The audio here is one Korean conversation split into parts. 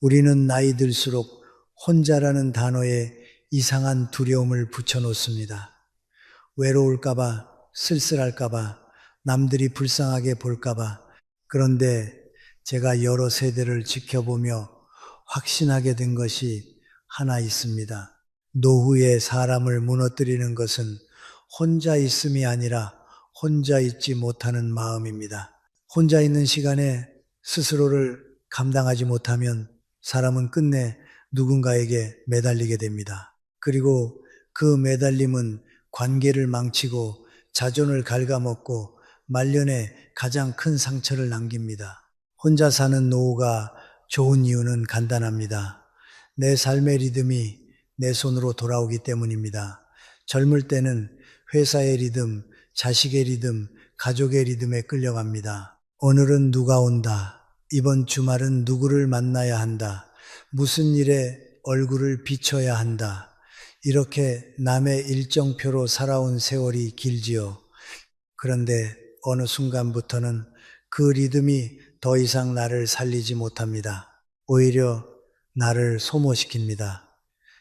우리는 나이 들수록 혼자라는 단어에 이상한 두려움을 붙여놓습니다. 외로울까봐, 쓸쓸할까봐, 남들이 불쌍하게 볼까봐. 그런데 제가 여러 세대를 지켜보며 확신하게 된 것이 하나 있습니다. 노후에 사람을 무너뜨리는 것은 혼자 있음이 아니라 혼자 있지 못하는 마음입니다. 혼자 있는 시간에 스스로를 감당하지 못하면 사람은 끝내 누군가에게 매달리게 됩니다. 그리고 그 매달림은 관계를 망치고 자존을 갉아먹고 말년에 가장 큰 상처를 남깁니다. 혼자 사는 노후가 좋은 이유는 간단합니다. 내 삶의 리듬이 내 손으로 돌아오기 때문입니다. 젊을 때는 회사의 리듬, 자식의 리듬, 가족의 리듬에 끌려갑니다. 오늘은 누가 온다. 이번 주말은 누구를 만나야 한다. 무슨 일에 얼굴을 비춰야 한다. 이렇게 남의 일정표로 살아온 세월이 길지요. 그런데 어느 순간부터는 그 리듬이 더 이상 나를 살리지 못합니다. 오히려 나를 소모시킵니다.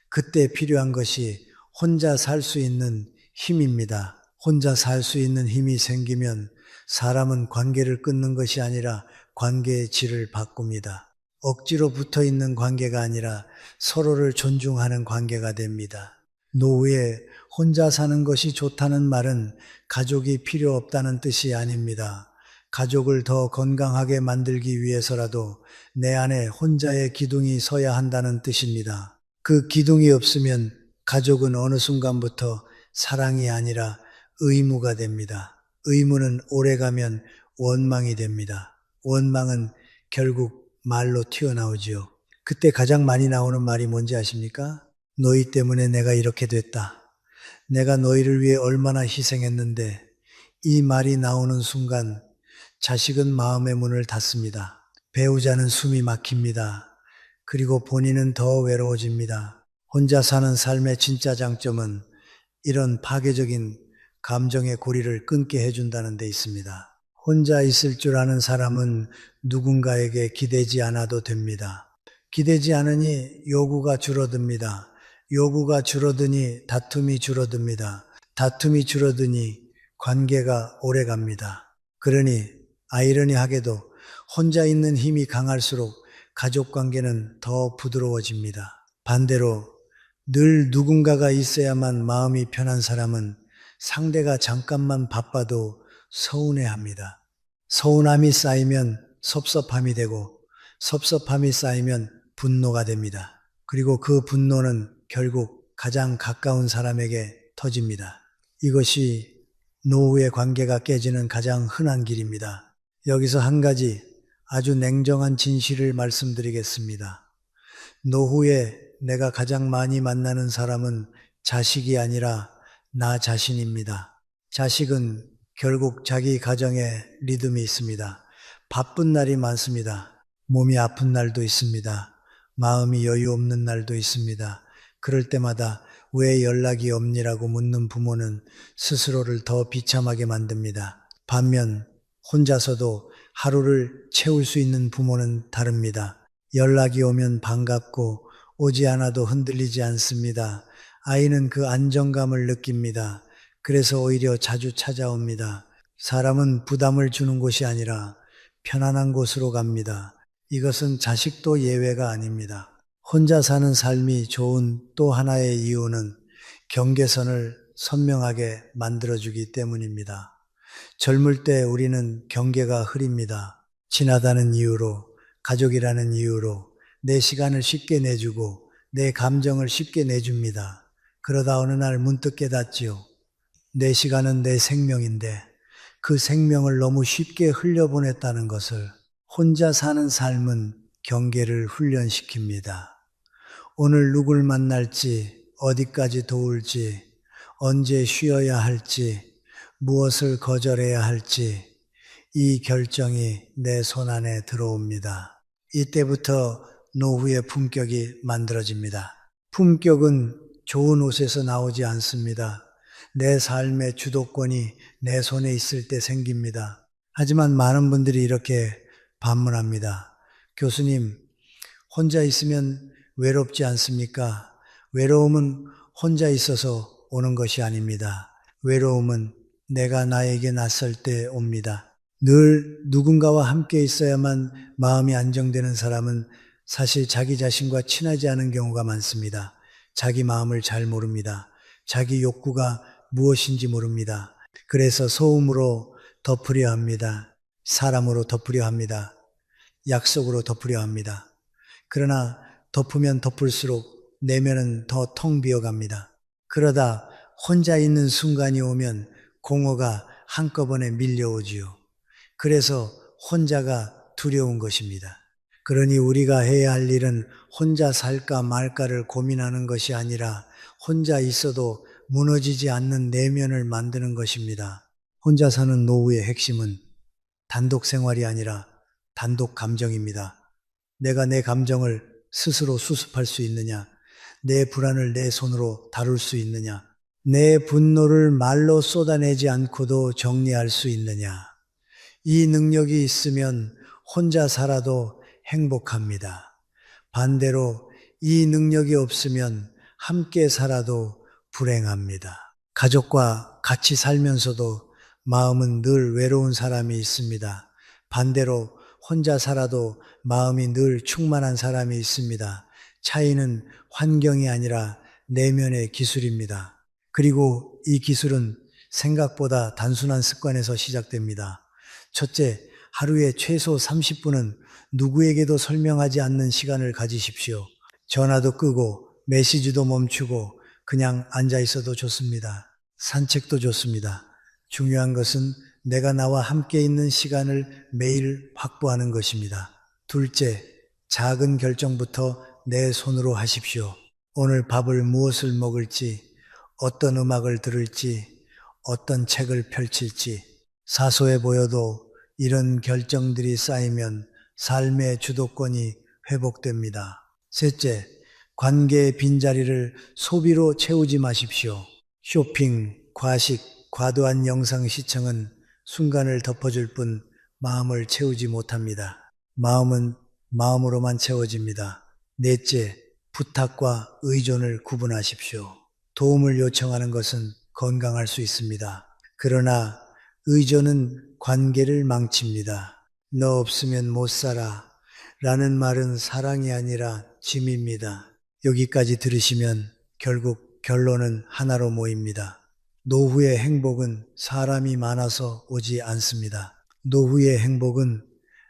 그때 필요한 것이 혼자 살 수 있는 힘입니다. 혼자 살 수 있는 힘이 생기면 사람은 관계를 끊는 것이 아니라 관계의 질을 바꿉니다. 억지로 붙어 있는 관계가 아니라 서로를 존중하는 관계가 됩니다. 노후에 혼자 사는 것이 좋다는 말은 가족이 필요 없다는 뜻이 아닙니다. 가족을 더 건강하게 만들기 위해서라도 내 안에 혼자의 기둥이 서야 한다는 뜻입니다. 그 기둥이 없으면 가족은 어느 순간부터 사랑이 아니라 의무가 됩니다. 의무는 오래가면 원망이 됩니다. 원망은 결국 말로 튀어나오지요. 그때 가장 많이 나오는 말이 뭔지 아십니까? 너희 때문에 내가 이렇게 됐다. 내가 너희를 위해 얼마나 희생했는데. 이 말이 나오는 순간 자식은 마음의 문을 닫습니다. 배우자는 숨이 막힙니다. 그리고 본인은 더 외로워집니다. 혼자 사는 삶의 진짜 장점은 이런 파괴적인 감정의 고리를 끊게 해준다는 데 있습니다. 혼자 있을 줄 아는 사람은 누군가에게 기대지 않아도 됩니다. 기대지 않으니 요구가 줄어듭니다. 요구가 줄어드니 다툼이 줄어듭니다. 다툼이 줄어드니 관계가 오래갑니다. 그러니 아이러니하게도 혼자 있는 힘이 강할수록 가족 관계는 더 부드러워집니다. 반대로 늘 누군가가 있어야만 마음이 편한 사람은 상대가 잠깐만 바빠도 서운해합니다. 서운함이 쌓이면 섭섭함이 되고 섭섭함이 쌓이면 분노가 됩니다. 그리고 그 분노는 결국 가장 가까운 사람에게 터집니다. 이것이 노후의 관계가 깨지는 가장 흔한 길입니다. 여기서 한 가지 아주 냉정한 진실을 말씀드리겠습니다. 노후에 내가 가장 많이 만나는 사람은 자식이 아니라 나 자신입니다. 자식은 결국 자기 가정에 리듬이 있습니다. 바쁜 날이 많습니다. 몸이 아픈 날도 있습니다. 마음이 여유 없는 날도 있습니다. 그럴 때마다 왜 연락이 없니라고 묻는 부모는 스스로를 더 비참하게 만듭니다. 반면 혼자서도 하루를 채울 수 있는 부모는 다릅니다. 연락이 오면 반갑고 오지 않아도 흔들리지 않습니다. 아이는 그 안정감을 느낍니다. 그래서 오히려 자주 찾아옵니다. 사람은 부담을 주는 곳이 아니라 편안한 곳으로 갑니다. 이것은 자식도 예외가 아닙니다. 혼자 사는 삶이 좋은 또 하나의 이유는 경계선을 선명하게 만들어주기 때문입니다. 젊을 때 우리는 경계가 흐립니다. 친하다는 이유로, 가족이라는 이유로 내 시간을 쉽게 내주고 내 감정을 쉽게 내줍니다. 그러다 어느 날 문득 깨닫지요. 내 시간은 내 생명인데 그 생명을 너무 쉽게 흘려보냈다는 것을. 혼자 사는 삶은 경계를 훈련시킵니다. 오늘 누굴 만날지, 어디까지 도울지, 언제 쉬어야 할지, 무엇을 거절해야 할지 이 결정이 내 손 안에 들어옵니다. 이때부터 노후의 품격이 만들어집니다. 품격은 좋은 옷에서 나오지 않습니다. 내 삶의 주도권이 내 손에 있을 때 생깁니다. 하지만 많은 분들이 이렇게 반문합니다. 교수님, 혼자 있으면 외롭지 않습니까? 외로움은 혼자 있어서 오는 것이 아닙니다. 외로움은 내가 나에게 낯설 때 옵니다. 늘 누군가와 함께 있어야만 마음이 안정되는 사람은 사실 자기 자신과 친하지 않은 경우가 많습니다. 자기 마음을 잘 모릅니다. 자기 욕구가 무엇인지 모릅니다. 그래서 소음으로 덮으려 합니다. 사람으로 덮으려 합니다. 약속으로 덮으려 합니다. 그러나 덮으면 덮을수록 내면은 더 텅 비어갑니다. 그러다 혼자 있는 순간이 오면 공허가 한꺼번에 밀려오지요. 그래서 혼자가 두려운 것입니다. 그러니 우리가 해야 할 일은 혼자 살까 말까를 고민하는 것이 아니라 혼자 있어도 무너지지 않는 내면을 만드는 것입니다. 혼자 사는 노후의 핵심은 단독 생활이 아니라 단독 감정입니다. 내가 내 감정을 스스로 수습할 수 있느냐? 내 불안을 내 손으로 다룰 수 있느냐? 내 분노를 말로 쏟아내지 않고도 정리할 수 있느냐? 이 능력이 있으면 혼자 살아도 행복합니다. 반대로 이 능력이 없으면 함께 살아도 불행합니다. 가족과 같이 살면서도 마음은 늘 외로운 사람이 있습니다. 반대로 혼자 살아도 마음이 늘 충만한 사람이 있습니다. 차이는 환경이 아니라 내면의 기술입니다. 그리고 이 기술은 생각보다 단순한 습관에서 시작됩니다. 첫째, 하루에 최소 30분은 누구에게도 설명하지 않는 시간을 가지십시오. 전화도 끄고 메시지도 멈추고 그냥 앉아 있어도 좋습니다. 산책도 좋습니다. 중요한 것은 내가 나와 함께 있는 시간을 매일 확보하는 것입니다. 둘째, 작은 결정부터 내 손으로 하십시오. 오늘 밥을 무엇을 먹을지, 어떤 음악을 들을지, 어떤 책을 펼칠지, 사소해 보여도 이런 결정들이 쌓이면 삶의 주도권이 회복됩니다. 셋째, 관계의 빈자리를 소비로 채우지 마십시오. 쇼핑, 과식, 과도한 영상 시청은 순간을 덮어줄 뿐 마음을 채우지 못합니다. 마음은 마음으로만 채워집니다. 넷째, 부탁과 의존을 구분하십시오. 도움을 요청하는 것은 건강할 수 있습니다. 그러나 의존은 관계를 망칩니다. 너 없으면 못 살아 라는 말은 사랑이 아니라 짐입니다. 여기까지 들으시면 결국 결론은 하나로 모입니다. 노후의 행복은 사람이 많아서 오지 않습니다. 노후의 행복은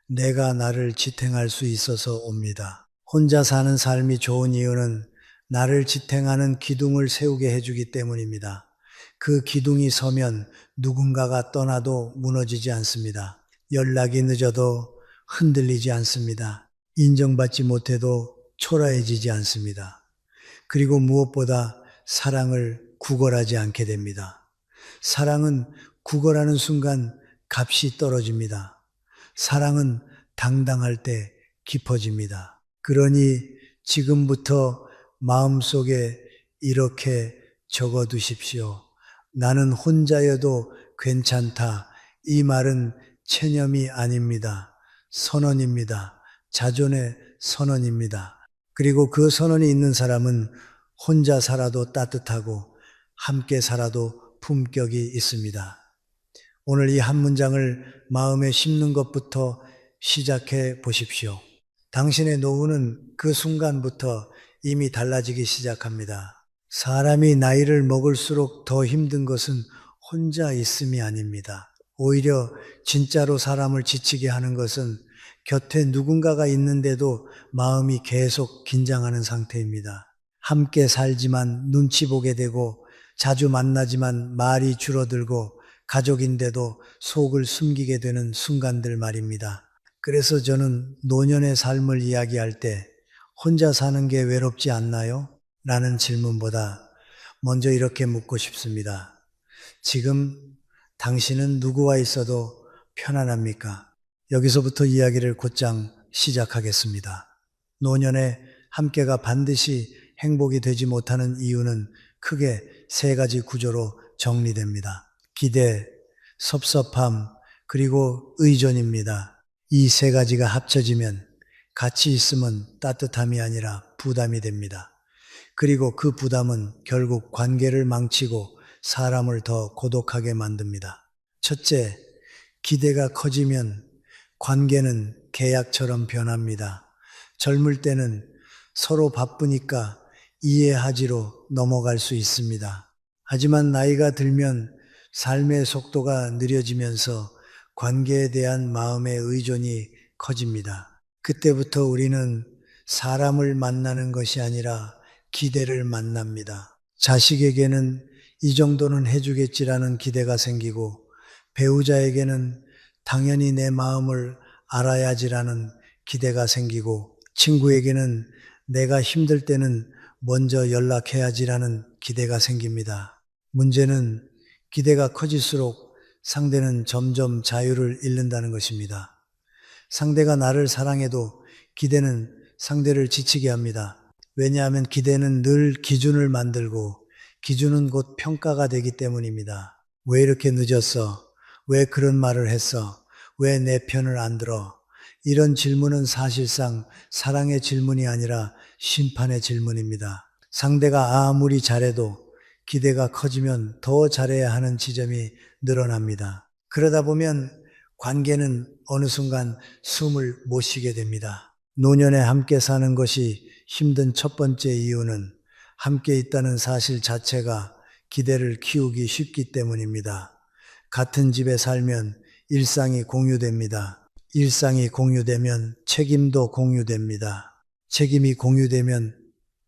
내가 나를 지탱할 수 있어서 옵니다. 혼자 사는 삶이 좋은 이유는 나를 지탱하는 기둥을 세우게 해주기 때문입니다. 그 기둥이 서면 누군가가 떠나도 무너지지 않습니다. 연락이 늦어도 흔들리지 않습니다. 인정받지 못해도 초라해지지 않습니다. 그리고 무엇보다 사랑을 구걸하지 않게 됩니다. 사랑은 구걸하는 순간 값이 떨어집니다. 사랑은 당당할 때 깊어집니다. 그러니 지금부터 마음속에 이렇게 적어두십시오. 나는 혼자여도 괜찮다. 이 말은 체념이 아닙니다. 선언입니다. 자존의 선언입니다. 그리고 그 선언이 있는 사람은 혼자 살아도 따뜻하고 함께 살아도 품격이 있습니다. 오늘 이 한 문장을 마음에 심는 것부터 시작해 보십시오. 당신의 노후는 그 순간부터 이미 달라지기 시작합니다. 사람이 나이를 먹을수록 더 힘든 것은 혼자 있음이 아닙니다. 오히려 진짜로 사람을 지치게 하는 것은 곁에 누군가가 있는데도 마음이 계속 긴장하는 상태입니다. 함께 살지만 눈치 보게 되고 자주 만나지만 말이 줄어들고 가족인데도 속을 숨기게 되는 순간들 말입니다. 그래서 저는 노년의 삶을 이야기할 때 혼자 사는 게 외롭지 않나요? 라는 질문보다 먼저 이렇게 묻고 싶습니다. 지금 당신은 누구와 있어도 편안합니까? 여기서부터 이야기를 곧장 시작하겠습니다. 노년에 함께가 반드시 행복이 되지 못하는 이유는 크게 세 가지 구조로 정리됩니다. 기대, 섭섭함, 그리고 의존입니다. 이 세 가지가 합쳐지면 같이 있으면 따뜻함이 아니라 부담이 됩니다. 그리고 그 부담은 결국 관계를 망치고 사람을 더 고독하게 만듭니다. 첫째, 기대가 커지면 관계는 계약처럼 변합니다. 젊을 때는 서로 바쁘니까 이해하지로 넘어갈 수 있습니다. 하지만 나이가 들면 삶의 속도가 느려지면서 관계에 대한 마음의 의존이 커집니다. 그때부터 우리는 사람을 만나는 것이 아니라 기대를 만납니다. 자식에게는 이 정도는 해주겠지라는 기대가 생기고, 배우자에게는 당연히 내 마음을 알아야지라는 기대가 생기고, 친구에게는 내가 힘들 때는 먼저 연락해야지라는 기대가 생깁니다. 문제는 기대가 커질수록 상대는 점점 자유를 잃는다는 것입니다. 상대가 나를 사랑해도 기대는 상대를 지치게 합니다. 왜냐하면 기대는 늘 기준을 만들고, 기준은 곧 평가가 되기 때문입니다. 왜 이렇게 늦었어? 왜 그런 말을 했어? 왜 내 편을 안 들어? 이런 질문은 사실상 사랑의 질문이 아니라 심판의 질문입니다. 상대가 아무리 잘해도 기대가 커지면 더 잘해야 하는 지점이 늘어납니다. 그러다 보면 관계는 어느 순간 숨을 못 쉬게 됩니다. 노년에 함께 사는 것이 힘든 첫 번째 이유는 함께 있다는 사실 자체가 기대를 키우기 쉽기 때문입니다. 같은 집에 살면 일상이 공유됩니다. 일상이 공유되면 책임도 공유됩니다. 책임이 공유되면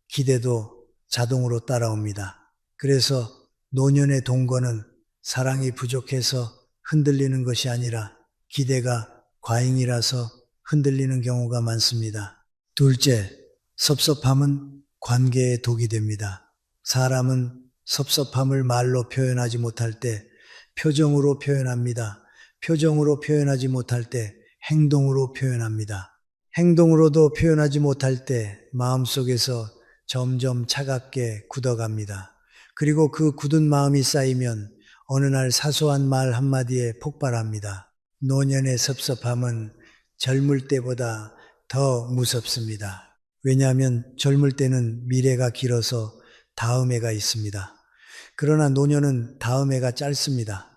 기대도 자동으로 따라옵니다. 그래서 노년의 동거는 사랑이 부족해서 흔들리는 것이 아니라 기대가 과잉이라서 흔들리는 경우가 많습니다. 둘째, 섭섭함은 관계에 독이 됩니다. 사람은 섭섭함을 말로 표현하지 못할 때 표정으로 표현합니다. 표정으로 표현하지 못할 때 행동으로 표현합니다. 행동으로도 표현하지 못할 때 마음속에서 점점 차갑게 굳어갑니다. 그리고 그 굳은 마음이 쌓이면 어느 날 사소한 말 한마디에 폭발합니다. 노년의 섭섭함은 젊을 때보다 더 무섭습니다. 왜냐하면 젊을 때는 미래가 길어서 다음 해가 있습니다. 그러나 노년은 다음 해가 짧습니다.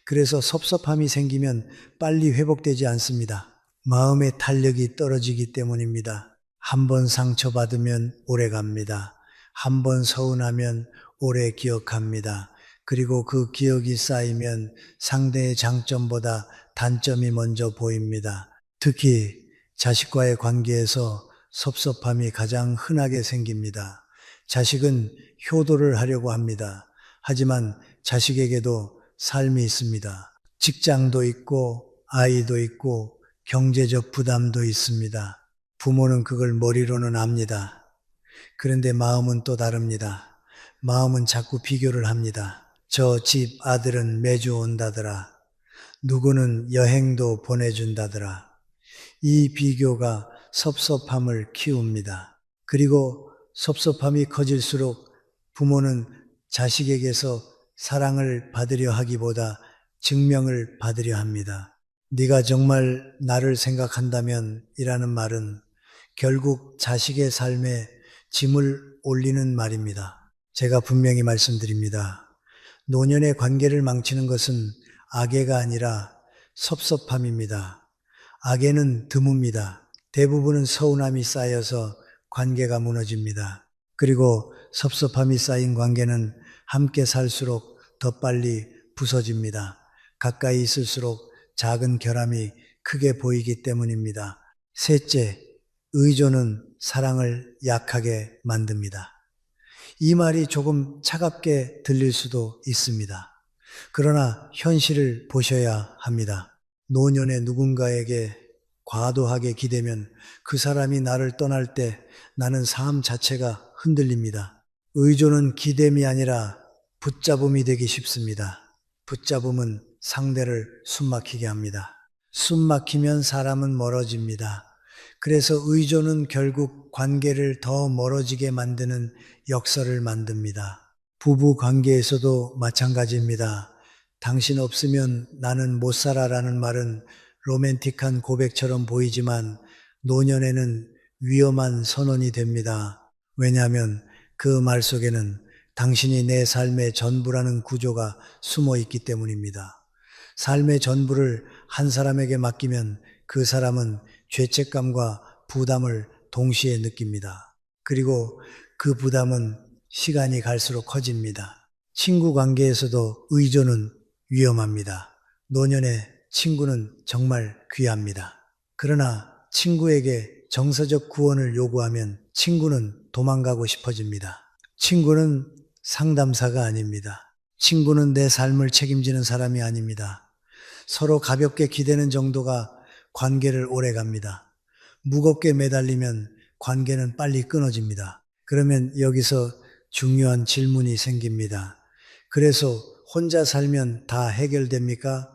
그래서 섭섭함이 생기면 빨리 회복되지 않습니다. 마음의 탄력이 떨어지기 때문입니다. 한 번 상처받으면 오래 갑니다. 한 번 서운하면 오래 기억합니다. 그리고 그 기억이 쌓이면 상대의 장점보다 단점이 먼저 보입니다. 특히 자식과의 관계에서 섭섭함이 가장 흔하게 생깁니다. 자식은 효도를 하려고 합니다. 하지만 자식에게도 삶이 있습니다. 직장도 있고 아이도 있고 경제적 부담도 있습니다. 부모는 그걸 머리로는 압니다. 그런데 마음은 또 다릅니다. 마음은 자꾸 비교를 합니다. 저 집 아들은 매주 온다더라. 누구는 여행도 보내준다더라. 이 비교가 섭섭함을 키웁니다. 그리고 섭섭함이 커질수록 부모는 자식에게서 사랑을 받으려 하기보다 증명을 받으려 합니다. 네가 정말 나를 생각한다면 이라는 말은 결국 자식의 삶에 짐을 올리는 말입니다. 제가 분명히 말씀드립니다. 노년의 관계를 망치는 것은 악애가 아니라 섭섭함입니다. 악애는 드뭅니다. 대부분은 서운함이 쌓여서 관계가 무너집니다. 그리고 섭섭함이 쌓인 관계는 함께 살수록 더 빨리 부서집니다. 가까이 있을수록 작은 결함이 크게 보이기 때문입니다. 셋째, 의존은 사랑을 약하게 만듭니다. 이 말이 조금 차갑게 들릴 수도 있습니다. 그러나 현실을 보셔야 합니다. 노년에 누군가에게 과도하게 기대면 그 사람이 나를 떠날 때 나는 삶 자체가 흔들립니다. 의존은 기댐이 아니라 붙잡음이 되기 쉽습니다. 붙잡음은 상대를 숨막히게 합니다. 숨막히면 사람은 멀어집니다. 그래서 의존은 결국 관계를 더 멀어지게 만드는 역설을 만듭니다. 부부 관계에서도 마찬가지입니다. 당신 없으면 나는 못 살아라는 말은 로맨틱한 고백처럼 보이지만 노년에는 위험한 선언이 됩니다. 왜냐하면 그 말 속에는 당신이 내 삶의 전부라는 구조가 숨어 있기 때문입니다. 삶의 전부를 한 사람에게 맡기면 그 사람은 죄책감과 부담을 동시에 느낍니다. 그리고 그 부담은 시간이 갈수록 커집니다. 친구 관계에서도 의존은 위험합니다. 노년의 친구는 정말 귀합니다. 그러나 친구에게 정서적 구원을 요구하면 친구는 도망가고 싶어집니다. 친구는 상담사가 아닙니다. 친구는 내 삶을 책임지는 사람이 아닙니다. 서로 가볍게 기대는 정도가 관계를 오래 갑니다. 무겁게 매달리면 관계는 빨리 끊어집니다. 그러면 여기서 중요한 질문이 생깁니다. 그래서 혼자 살면 다 해결됩니까?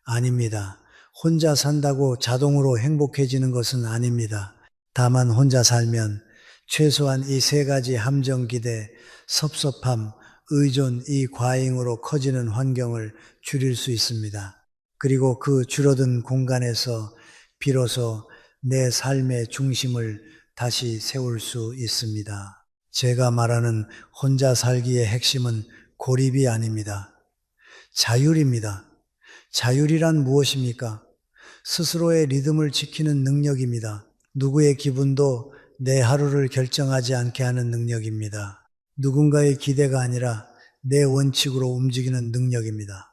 아닙니다. 혼자 산다고 자동으로 행복해지는 것은 아닙니다. 다만 혼자 살면 최소한 이 세 가지 함정기대, 섭섭함, 의존, 이 과잉으로 커지는 환경을 줄일 수 있습니다. 그리고 그 줄어든 공간에서 비로소 내 삶의 중심을 다시 세울 수 있습니다. 제가 말하는 혼자 살기의 핵심은 고립이 아닙니다. 자율입니다. 자율이란 무엇입니까? 스스로의 리듬을 지키는 능력입니다. 누구의 기분도 내 하루를 결정하지 않게 하는 능력입니다. 누군가의 기대가 아니라 내 원칙으로 움직이는 능력입니다.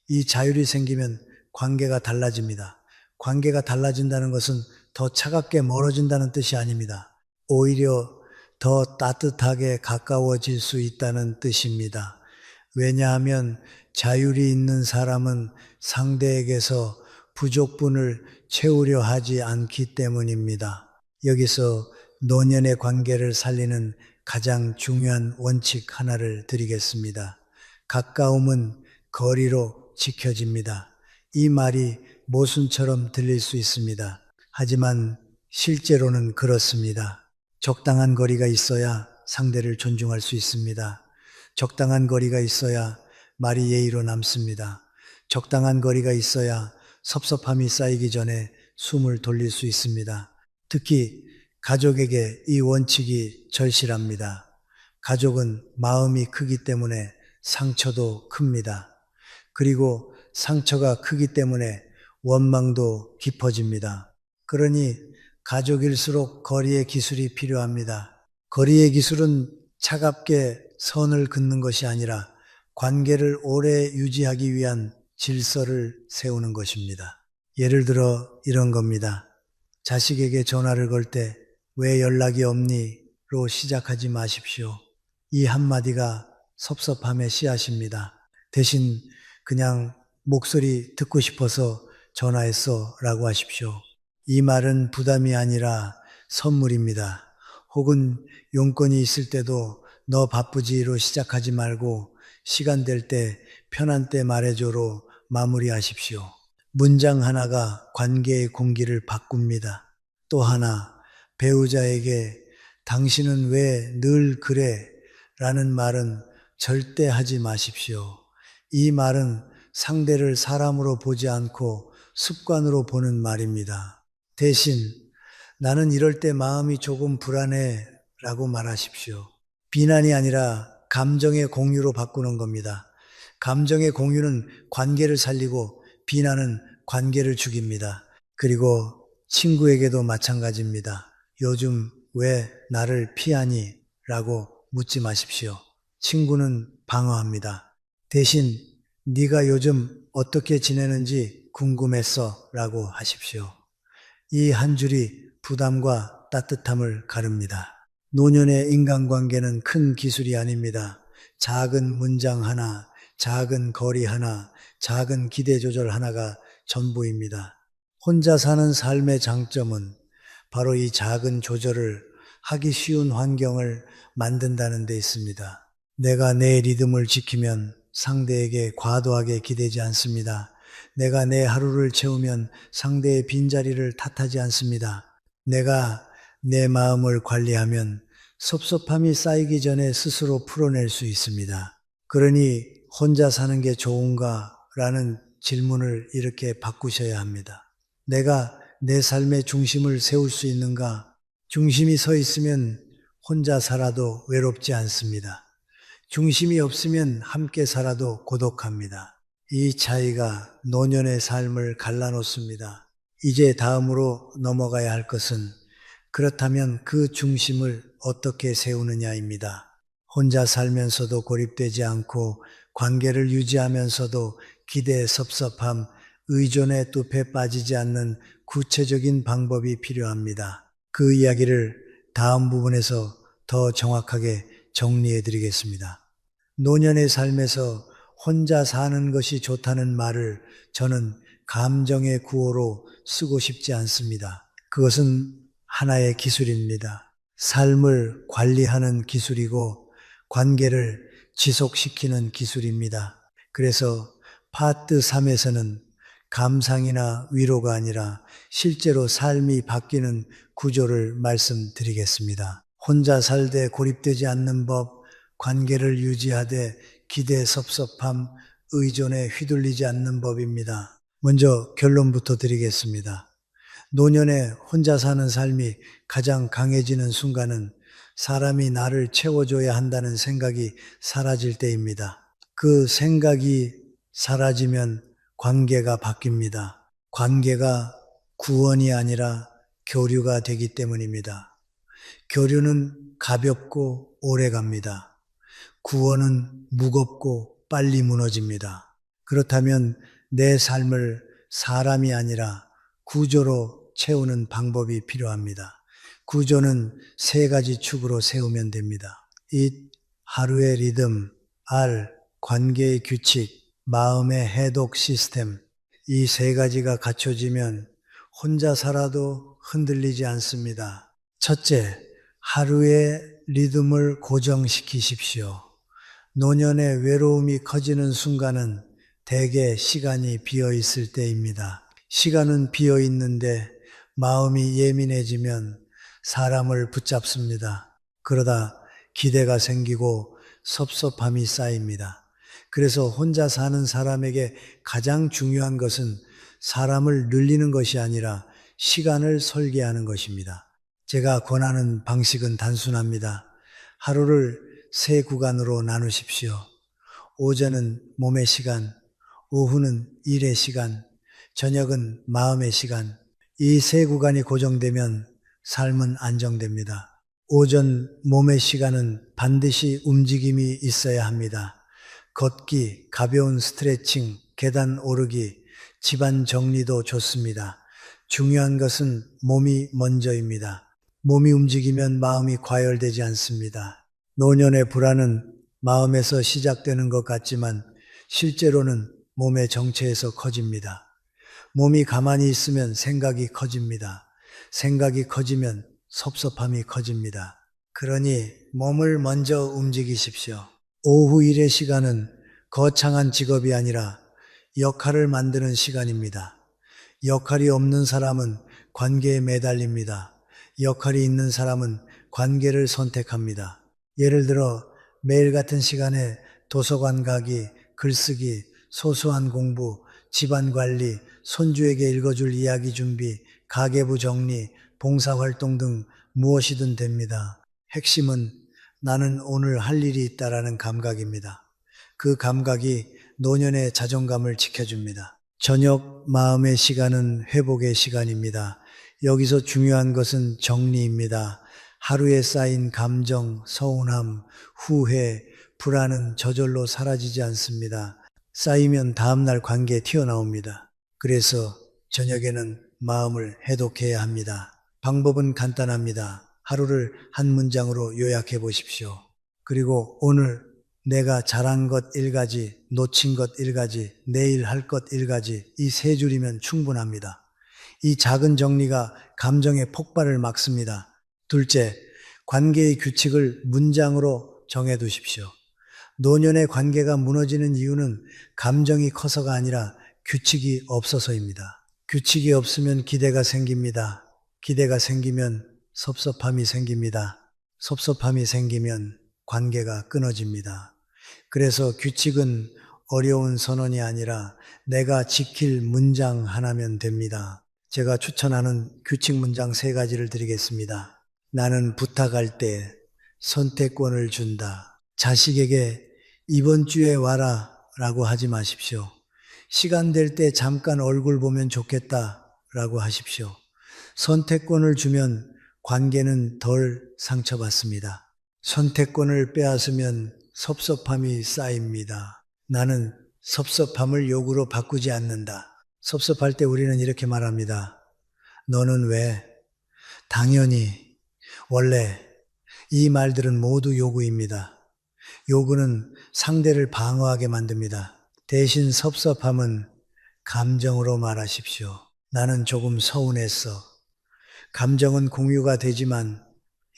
이 자율이 생기면 관계가 달라집니다. 관계가 달라진다는 것은 더 차갑게 멀어진다는 뜻이 아닙니다. 오히려 더 따뜻하게 가까워질 수 있다는 뜻입니다. 왜냐하면 자율이 있는 사람은 상대에게서 부족분을 채우려 하지 않기 때문입니다. 여기서 노년의 관계를 살리는 가장 중요한 원칙 하나를 드리겠습니다. 가까움은 거리로 지켜집니다. 이 말이 모순처럼 들릴 수 있습니다. 하지만 실제로는 그렇습니다. 적당한 거리가 있어야 상대를 존중할 수 있습니다. 적당한 거리가 있어야 말이 예의로 남습니다. 적당한 거리가 있어야 섭섭함이 쌓이기 전에 숨을 돌릴 수 있습니다. 특히 가족에게 이 원칙이 절실합니다. 가족은 마음이 크기 때문에 상처도 큽니다. 그리고 상처가 크기 때문에 원망도 깊어집니다. 그러니 가족일수록 거리의 기술이 필요합니다. 거리의 기술은 차갑게 선을 긋는 것이 아니라 관계를 오래 유지하기 위한 질서를 세우는 것입니다. 예를 들어 이런 겁니다. 자식에게 전화를 걸 때 왜 연락이 없니? 로 시작하지 마십시오. 이 한마디가 섭섭함의 씨앗입니다. 대신 그냥 목소리 듣고 싶어서 전화했어 라고 하십시오. 이 말은 부담이 아니라 선물입니다. 혹은 용건이 있을 때도 너 바쁘지로 시작하지 말고 시간 될 때 편한 때 말해줘로 마무리하십시오. 문장 하나가 관계의 공기를 바꿉니다. 또 하나, 배우자에게 당신은 왜 늘 그래? 라는 말은 절대 하지 마십시오. 이 말은 상대를 사람으로 보지 않고 습관으로 보는 말입니다. 대신 나는 이럴 때 마음이 조금 불안해 라고 말하십시오. 비난이 아니라 감정의 공유로 바꾸는 겁니다. 감정의 공유는 관계를 살리고 비난은 관계를 죽입니다. 그리고 친구에게도 마찬가지입니다. 요즘 왜 나를 피하니? 라고 묻지 마십시오. 친구는 방어합니다. 대신 네가 요즘 어떻게 지내는지 궁금했어 라고 하십시오. 이 한 줄이 부담과 따뜻함을 가릅니다. 노년의 인간관계는 큰 기술이 아닙니다. 작은 문장 하나, 작은 거리 하나, 작은 기대 조절 하나가 전부입니다. 혼자 사는 삶의 장점은 바로 이 작은 조절을 하기 쉬운 환경을 만든다는 데 있습니다. 내가 내 리듬을 지키면 상대에게 과도하게 기대지 않습니다. 내가 내 하루를 채우면 상대의 빈자리를 탓하지 않습니다. 내가 내 마음을 관리하면 섭섭함이 쌓이기 전에 스스로 풀어낼 수 있습니다. 그러니 혼자 사는 게 좋은가? 라는 질문을 이렇게 바꾸셔야 합니다. 내가 내 삶의 중심을 세울 수 있는가? 중심이 서 있으면 혼자 살아도 외롭지 않습니다. 중심이 없으면 함께 살아도 고독합니다. 이 차이가 노년의 삶을 갈라놓습니다. 이제 다음으로 넘어가야 할 것은 그렇다면 그 중심을 어떻게 세우느냐입니다. 혼자 살면서도 고립되지 않고 관계를 유지하면서도 기대, 섭섭함, 의존의 늪에 빠지지 않는 구체적인 방법이 필요합니다. 그 이야기를 다음 부분에서 더 정확하게 정리해 드리겠습니다. 노년의 삶에서 혼자 사는 것이 좋다는 말을 저는 감정의 구호로 쓰고 싶지 않습니다. 그것은 하나의 기술입니다. 삶을 관리하는 기술이고 관계를 지속시키는 기술입니다. 그래서 파트 3에서는 감상이나 위로가 아니라 실제로 삶이 바뀌는 구조를 말씀드리겠습니다. 혼자 살되 고립되지 않는 법, 관계를 유지하되 기대, 섭섭함, 의존에 휘둘리지 않는 법입니다. 먼저 결론부터 드리겠습니다. 노년에 혼자 사는 삶이 가장 강해지는 순간은 사람이 나를 채워줘야 한다는 생각이 사라질 때입니다. 그 생각이 사라지면 관계가 바뀝니다. 관계가 구원이 아니라 교류가 되기 때문입니다. 교류는 가볍고 오래 갑니다. 구원은 무겁고 빨리 무너집니다. 그렇다면 내 삶을 사람이 아니라 구조로 채우는 방법이 필요합니다. 구조는 세 가지 축으로 세우면 됩니다. 이 하루의 리듬, R, 관계의 규칙, 마음의 해독 시스템, 이 세 가지가 갖춰지면 혼자 살아도 흔들리지 않습니다. 첫째, 하루의 리듬을 고정시키십시오. 노년의 외로움이 커지는 순간은 대개 시간이 비어 있을 때입니다. 시간은 비어 있는데 마음이 예민해지면 사람을 붙잡습니다. 그러다 기대가 생기고 섭섭함이 쌓입니다. 그래서 혼자 사는 사람에게 가장 중요한 것은 사람을 늘리는 것이 아니라 시간을 설계하는 것입니다. 제가 권하는 방식은 단순합니다. 하루를 세 구간으로 나누십시오. 오전은 몸의 시간, 오후는 일의 시간, 저녁은 마음의 시간. 이 세 구간이 고정되면 삶은 안정됩니다. 오전 몸의 시간은 반드시 움직임이 있어야 합니다. 걷기, 가벼운 스트레칭, 계단 오르기, 집안 정리도 좋습니다. 중요한 것은 몸이 먼저입니다. 몸이 움직이면 마음이 과열되지 않습니다. 노년의 불안은 마음에서 시작되는 것 같지만 실제로는 몸의 정체에서 커집니다. 몸이 가만히 있으면 생각이 커집니다. 생각이 커지면 섭섭함이 커집니다. 그러니 몸을 먼저 움직이십시오. 오후 일의 시간은 거창한 직업이 아니라 역할을 만드는 시간입니다. 역할이 없는 사람은 관계에 매달립니다. 역할이 있는 사람은 관계를 선택합니다. 예를 들어 매일 같은 시간에 도서관 가기, 글쓰기, 소소한 공부, 집안 관리, 손주에게 읽어줄 이야기 준비, 가계부 정리, 봉사활동 등 무엇이든 됩니다. 핵심은 나는 오늘 할 일이 있다라는 감각입니다. 그 감각이 노년의 자존감을 지켜줍니다. 저녁 마음의 시간은 회복의 시간입니다. 여기서 중요한 것은 정리입니다. 하루에 쌓인 감정, 서운함, 후회, 불안은 저절로 사라지지 않습니다. 쌓이면 다음날 관계에 튀어나옵니다. 그래서 저녁에는 마음을 해독해야 합니다. 방법은 간단합니다. 하루를 한 문장으로 요약해 보십시오. 그리고 오늘 내가 잘한 것 1가지, 놓친 것 1가지, 내일 할 것 1가지, 이 세 줄이면 충분합니다. 이 작은 정리가 감정의 폭발을 막습니다. 둘째, 관계의 규칙을 문장으로 정해 두십시오. 노년의 관계가 무너지는 이유는 감정이 커서가 아니라 규칙이 없어서입니다. 규칙이 없으면 기대가 생깁니다. 기대가 생기면 섭섭함이 생깁니다. 섭섭함이 생기면 관계가 끊어집니다. 그래서 규칙은 어려운 선언이 아니라 내가 지킬 문장 하나면 됩니다. 제가 추천하는 규칙 문장 3가지를 드리겠습니다. 나는 부탁할 때 선택권을 준다. 자식에게 이번 주에 와라 라고 하지 마십시오. 시간 될 때 잠깐 얼굴 보면 좋겠다 라고 하십시오. 선택권을 주면 관계는 덜 상처받습니다. 선택권을 빼앗으면 섭섭함이 쌓입니다. 나는 섭섭함을 욕으로 바꾸지 않는다. 섭섭할 때 우리는 이렇게 말합니다. 너는 왜? 당연히. 원래. 이 말들은 모두 요구입니다. 요구는 상대를 방어하게 만듭니다. 대신 섭섭함은 감정으로 말하십시오. 나는 조금 서운했어. 감정은 공유가 되지만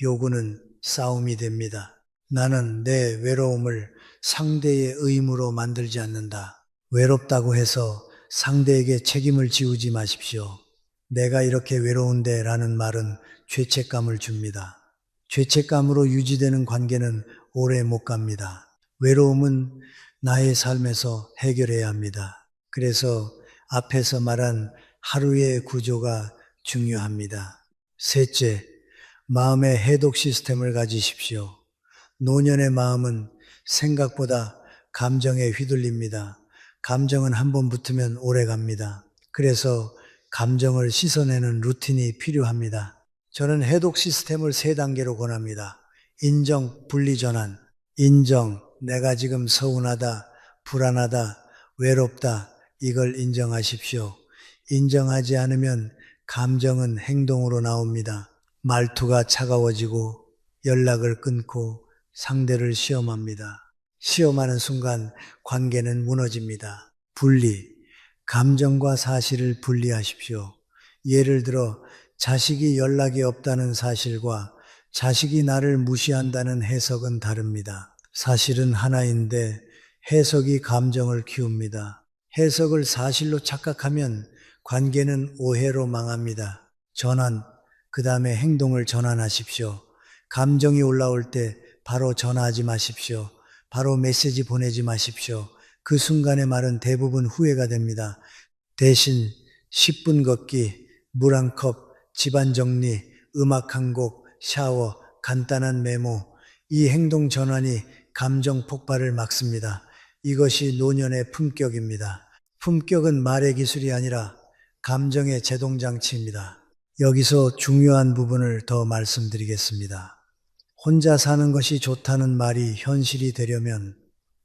요구는 싸움이 됩니다. 나는 내 외로움을 상대의 의무로 만들지 않는다. 외롭다고 해서 상대에게 책임을 지우지 마십시오. 내가 이렇게 외로운데 라는 말은 죄책감을 줍니다. 죄책감으로 유지되는 관계는 오래 못 갑니다. 외로움은 나의 삶에서 해결해야 합니다. 그래서 앞에서 말한 하루의 구조가 중요합니다. 셋째, 마음의 해독 시스템을 가지십시오. 노년의 마음은 생각보다 감정에 휘둘립니다. 감정은 한번 붙으면 오래 갑니다. 그래서 감정을 씻어내는 루틴이 필요합니다. 저는 해독 시스템을 3단계로 권합니다. 인정, 분리 전환. 인정, 내가 지금 서운하다, 불안하다, 외롭다, 이걸 인정하십시오. 인정하지 않으면 감정은 행동으로 나옵니다. 말투가 차가워지고 연락을 끊고 상대를 시험합니다. 시험하는 순간 관계는 무너집니다. 분리, 감정과 사실을 분리하십시오. 예를 들어 자식이 연락이 없다는 사실과 자식이 나를 무시한다는 해석은 다릅니다. 사실은 하나인데 해석이 감정을 키웁니다. 해석을 사실로 착각하면 관계는 오해로 망합니다. 전환, 그 다음에 행동을 전환하십시오. 감정이 올라올 때 바로 전화하지 마십시오. 바로 메시지 보내지 마십시오. 그 순간의 말은 대부분 후회가 됩니다. 대신 10분 걷기, 물 한 컵, 집안 정리, 음악 한 곡, 샤워, 간단한 메모, 이 행동 전환이 감정 폭발을 막습니다. 이것이 노년의 품격입니다. 품격은 말의 기술이 아니라 감정의 제동장치입니다. 여기서 중요한 부분을 더 말씀드리겠습니다. 혼자 사는 것이 좋다는 말이 현실이 되려면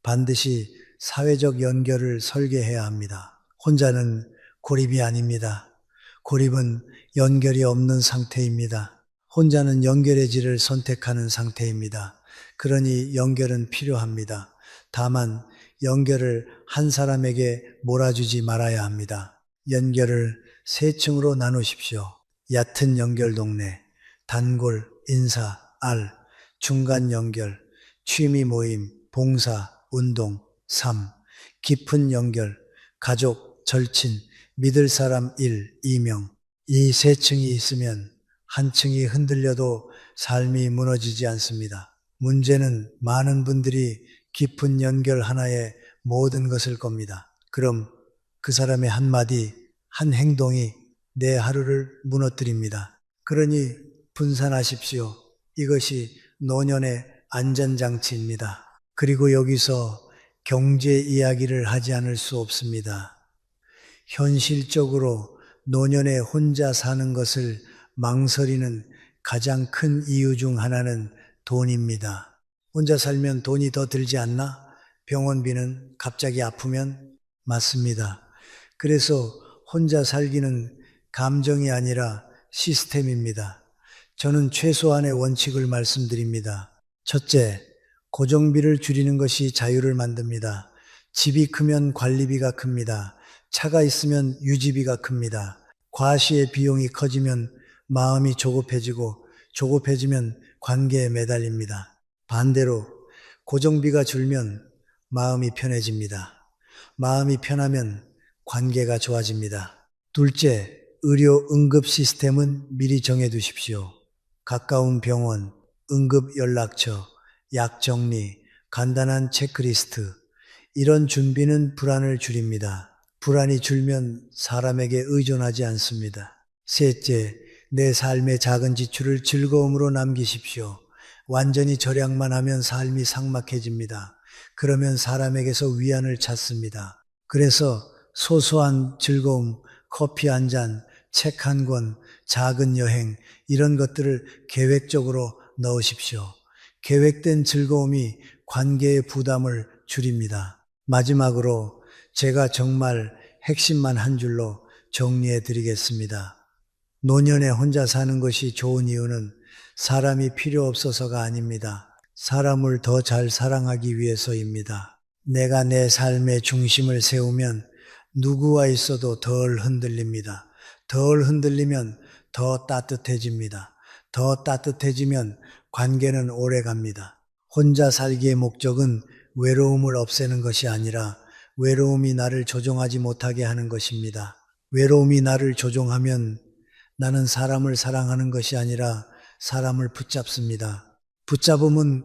반드시 사회적 연결을 설계해야 합니다. 혼자는 고립이 아닙니다. 고립은 연결이 없는 상태입니다. 혼자는 연결의 질을 선택하는 상태입니다. 그러니 연결은 필요합니다. 다만 연결을 한 사람에게 몰아주지 말아야 합니다. 연결을 3층으로 나누십시오. 얕은 연결 동네, 단골, 인사, 알, 중간 연결, 취미 모임, 봉사, 운동, 삶, 깊은 연결, 가족, 절친, 믿을 사람 1, 2명. 이 3층이 있으면 한 층이 흔들려도 삶이 무너지지 않습니다. 문제는 많은 분들이 깊은 연결 하나에 모든 것을 겁니다. 그럼 그 사람의 한마디, 한 행동이 내 하루를 무너뜨립니다. 그러니 분산하십시오. 이것이 노년의 안전장치입니다. 그리고 여기서 경제 이야기를 하지 않을 수 없습니다. 현실적으로 노년에 혼자 사는 것을 망설이는 가장 큰 이유 중 하나는 돈입니다. 혼자 살면 돈이 더 들지 않나? 병원비는 갑자기 아프면? 맞습니다. 그래서 혼자 살기는 감정이 아니라 시스템입니다. 저는 최소한의 원칙을 말씀드립니다. 첫째, 고정비를 줄이는 것이 자유를 만듭니다. 집이 크면 관리비가 큽니다. 차가 있으면 유지비가 큽니다. 과시의 비용이 커지면 마음이 조급해지고 조급해지면 관계에 매달립니다. 반대로 고정비가 줄면 마음이 편해집니다. 마음이 편하면 관계가 좋아집니다. 둘째, 의료 응급 시스템은 미리 정해두십시오. 가까운 병원, 응급 연락처, 약 정리, 간단한 체크리스트. 이런 준비는 불안을 줄입니다. 불안이 줄면 사람에게 의존하지 않습니다. 셋째, 내 삶의 작은 지출을 즐거움으로 남기십시오. 완전히 절약만 하면 삶이 삭막해집니다. 그러면 사람에게서 위안을 찾습니다. 그래서 소소한 즐거움, 커피 한 잔, 책 한 권, 작은 여행, 이런 것들을 계획적으로 넣으십시오. 계획된 즐거움이 관계의 부담을 줄입니다. 마지막으로 제가 정말 핵심만 한 줄로 정리해 드리겠습니다. 노년에 혼자 사는 것이 좋은 이유는 사람이 필요 없어서가 아닙니다. 사람을 더 잘 사랑하기 위해서입니다. 내가 내 삶의 중심을 세우면 누구와 있어도 덜 흔들립니다. 덜 흔들리면 더 따뜻해집니다. 더 따뜻해지면 관계는 오래 갑니다. 혼자 살기의 목적은 외로움을 없애는 것이 아니라 외로움이 나를 조종하지 못하게 하는 것입니다. 외로움이 나를 조종하면 나는 사람을 사랑하는 것이 아니라 사람을 붙잡습니다. 붙잡음은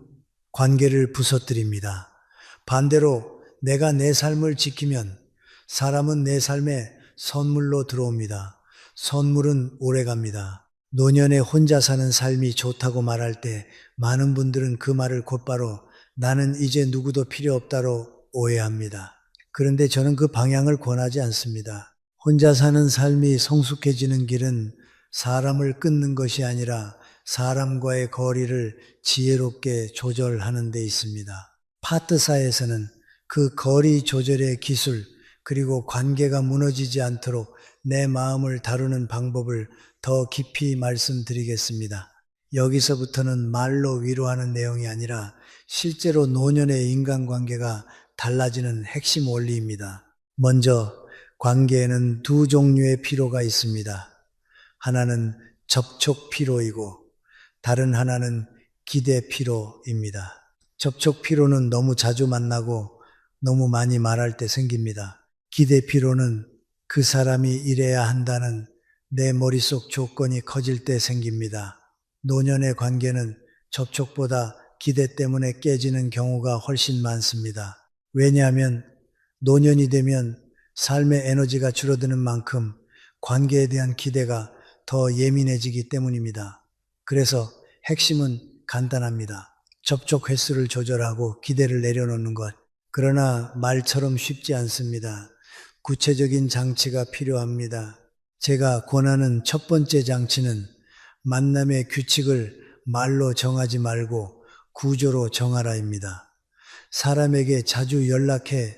관계를 부서뜨립니다. 반대로 내가 내 삶을 지키면 사람은 내 삶에 선물로 들어옵니다. 선물은 오래갑니다. 노년에 혼자 사는 삶이 좋다고 말할 때 많은 분들은 그 말을 곧바로 나는 이제 누구도 필요 없다로 오해합니다. 그런데 저는 그 방향을 권하지 않습니다. 혼자 사는 삶이 성숙해지는 길은 사람을 끊는 것이 아니라 사람과의 거리를 지혜롭게 조절하는 데 있습니다. 파트사에서는 그 거리 조절의 기술 그리고 관계가 무너지지 않도록 내 마음을 다루는 방법을 더 깊이 말씀드리겠습니다. 여기서부터는 말로 위로하는 내용이 아니라 실제로 노년의 인간관계가 달라지는 핵심 원리입니다. 먼저 관계에는 두 종류의 피로가 있습니다. 하나는 접촉 피로이고 다른 하나는 기대 피로입니다. 접촉 피로는 너무 자주 만나고 너무 많이 말할 때 생깁니다. 기대 피로는 그 사람이 이래야 한다는 내 머릿속 조건이 커질 때 생깁니다. 노년의 관계는 접촉보다 기대 때문에 깨지는 경우가 훨씬 많습니다. 왜냐하면 노년이 되면 삶의 에너지가 줄어드는 만큼 관계에 대한 기대가 더 예민해지기 때문입니다. 그래서 핵심은 간단합니다. 접촉 횟수를 조절하고 기대를 내려놓는 것. 그러나 말처럼 쉽지 않습니다. 구체적인 장치가 필요합니다. 제가 권하는 첫 번째 장치는 만남의 규칙을 말로 정하지 말고 구조로 정하라입니다. 사람에게 자주 연락해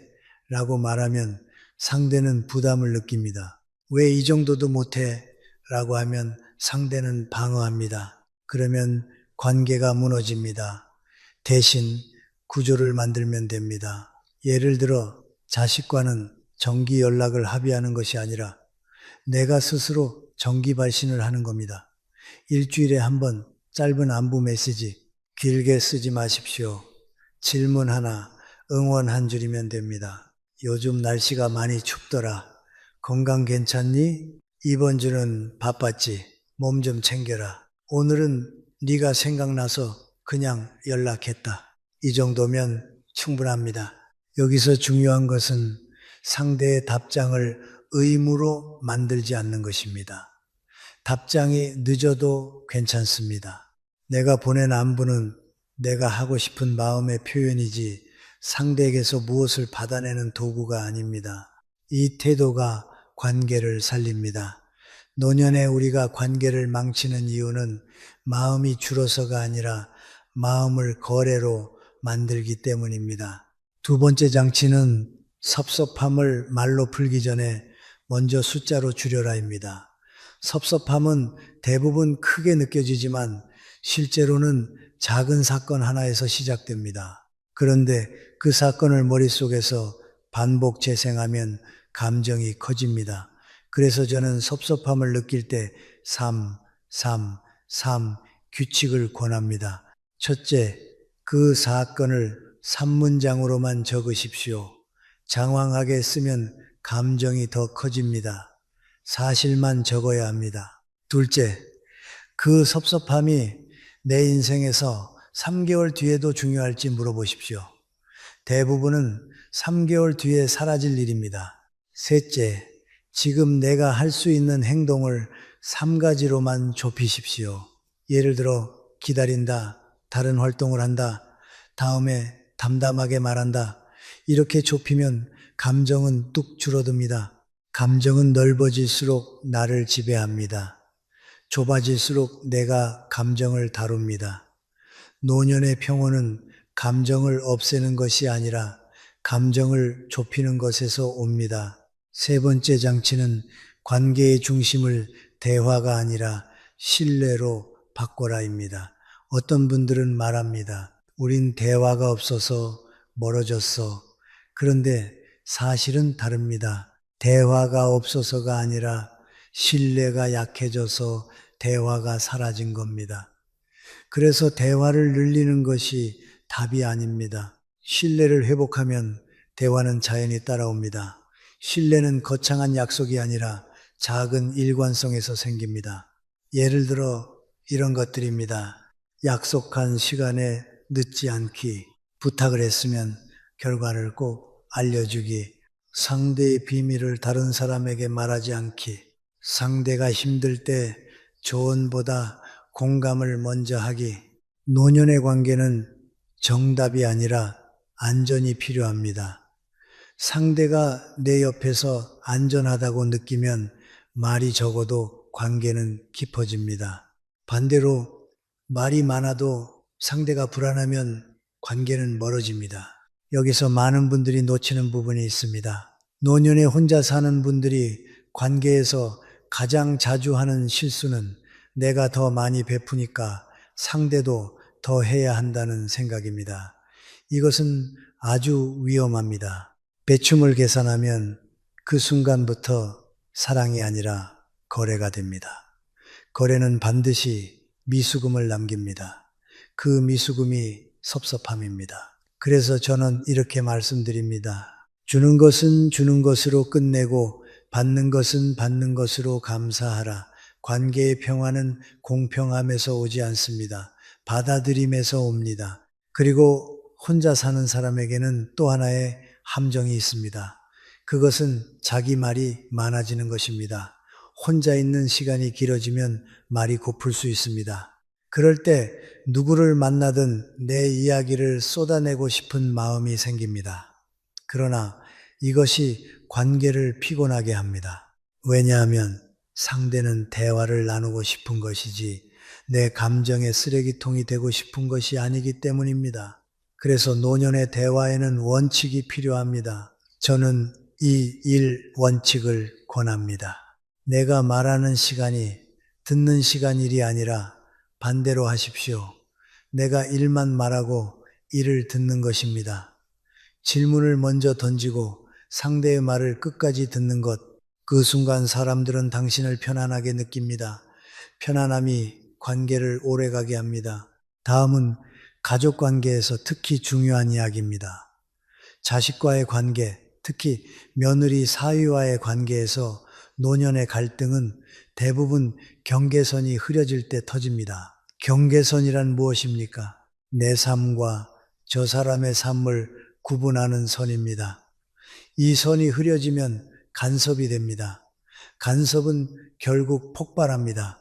라고 말하면 상대는 부담을 느낍니다. 왜 이 정도도 못해? 라고 하면 상대는 방어합니다. 그러면 관계가 무너집니다. 대신 구조를 만들면 됩니다. 예를 들어 자식과는 정기 연락을 합의하는 것이 아니라 내가 스스로 정기 발신을 하는 겁니다. 일주일에 한 번 짧은 안부 메시지 길게 쓰지 마십시오. 질문 하나, 응원 한 줄이면 됩니다. 요즘 날씨가 많이 춥더라. 건강 괜찮니? 이번 주는 바빴지. 몸 좀 챙겨라. 오늘은 네가 생각나서 그냥 연락했다. 이 정도면 충분합니다. 여기서 중요한 것은 상대의 답장을 의무로 만들지 않는 것입니다. 답장이 늦어도 괜찮습니다. 내가 보낸 안부는 내가 하고 싶은 마음의 표현이지 상대에게서 무엇을 받아내는 도구가 아닙니다. 이 태도가 관계를 살립니다. 노년에 우리가 관계를 망치는 이유는 마음이 줄어서가 아니라 마음을 거래로 만들기 때문입니다. 두 번째 장치는 섭섭함을 말로 풀기 전에 먼저 숫자로 줄여라입니다. 섭섭함은 대부분 크게 느껴지지만 실제로는 작은 사건 하나에서 시작됩니다. 그런데 그 사건을 머릿속에서 반복 재생하면 감정이 커집니다. 그래서 저는 섭섭함을 느낄 때 3 규칙을 권합니다. 첫째, 그 사건을 3문장으로만 적으십시오. 장황하게 쓰면 감정이 더 커집니다. 사실만 적어야 합니다. 둘째, 그 섭섭함이 내 인생에서 3개월 뒤에도 중요할지 물어보십시오. 대부분은 3개월 뒤에 사라질 일입니다. 셋째, 지금 내가 할 수 있는 행동을 3가지로만 좁히십시오. 예를 들어 기다린다, 다른 활동을 한다, 다음에 담담하게 말한다. 이렇게 좁히면 감정은 뚝 줄어듭니다. 감정은 넓어질수록 나를 지배합니다. 좁아질수록 내가 감정을 다룹니다. 노년의 평온은 감정을 없애는 것이 아니라 감정을 좁히는 것에서 옵니다. 세 번째 장치는 관계의 중심을 대화가 아니라 신뢰로 바꿔라입니다. 어떤 분들은 말합니다. 우린 대화가 없어서 멀어졌어. 그런데 사실은 다릅니다. 대화가 없어서가 아니라 신뢰가 약해져서 대화가 사라진 겁니다. 그래서 대화를 늘리는 것이 답이 아닙니다. 신뢰를 회복하면 대화는 자연히 따라옵니다. 신뢰는 거창한 약속이 아니라 작은 일관성에서 생깁니다. 예를 들어 이런 것들입니다. 약속한 시간에 늦지 않기, 부탁을 했으면 결과를 꼭 알려주기, 상대의 비밀을 다른 사람에게 말하지 않기, 상대가 힘들 때 조언보다 공감을 먼저 하기. 노년의 관계는 정답이 아니라 안전이 필요합니다. 상대가 내 옆에서 안전하다고 느끼면 말이 적어도 관계는 깊어집니다. 반대로 말이 많아도 상대가 불안하면 관계는 멀어집니다. 여기서 많은 분들이 놓치는 부분이 있습니다. 노년에 혼자 사는 분들이 관계에서 가장 자주 하는 실수는 내가 더 많이 베푸니까 상대도 더 해야 한다는 생각입니다. 이것은 아주 위험합니다. 배춤을 계산하면 그 순간부터 사랑이 아니라 거래가 됩니다. 거래는 반드시 미수금을 남깁니다. 그 미수금이 섭섭함입니다. 그래서 저는 이렇게 말씀드립니다. 주는 것은 주는 것으로 끝내고 받는 것은 받는 것으로 감사하라. 관계의 평화는 공평함에서 오지 않습니다. 받아들임에서 옵니다. 그리고 혼자 사는 사람에게는 또 하나의 함정이 있습니다. 그것은 자기 말이 많아지는 것입니다. 혼자 있는 시간이 길어지면 말이 고플 수 있습니다. 그럴 때 누구를 만나든 내 이야기를 쏟아내고 싶은 마음이 생깁니다. 그러나 이것이 관계를 피곤하게 합니다. 왜냐하면 상대는 대화를 나누고 싶은 것이지 내 감정의 쓰레기통이 되고 싶은 것이 아니기 때문입니다. 그래서 노년의 대화에는 원칙이 필요합니다. 저는 이 1원칙을 권합니다. 내가 말하는 시간이 듣는 시간일이 아니라 반대로 하십시오. 내가 일만 말하고 일을 듣는 것입니다. 질문을 먼저 던지고 상대의 말을 끝까지 듣는 것, 그 순간 사람들은 당신을 편안하게 느낍니다. 편안함이 관계를 오래가게 합니다. 다음은 가족 관계에서 특히 중요한 이야기입니다. 자식과의 관계, 특히 며느리 사위와의 관계에서 노년의 갈등은 대부분 경계선이 흐려질 때 터집니다. 경계선이란 무엇입니까? 내 삶과 저 사람의 삶을 구분하는 선입니다. 이 선이 흐려지면 간섭이 됩니다. 간섭은 결국 폭발합니다.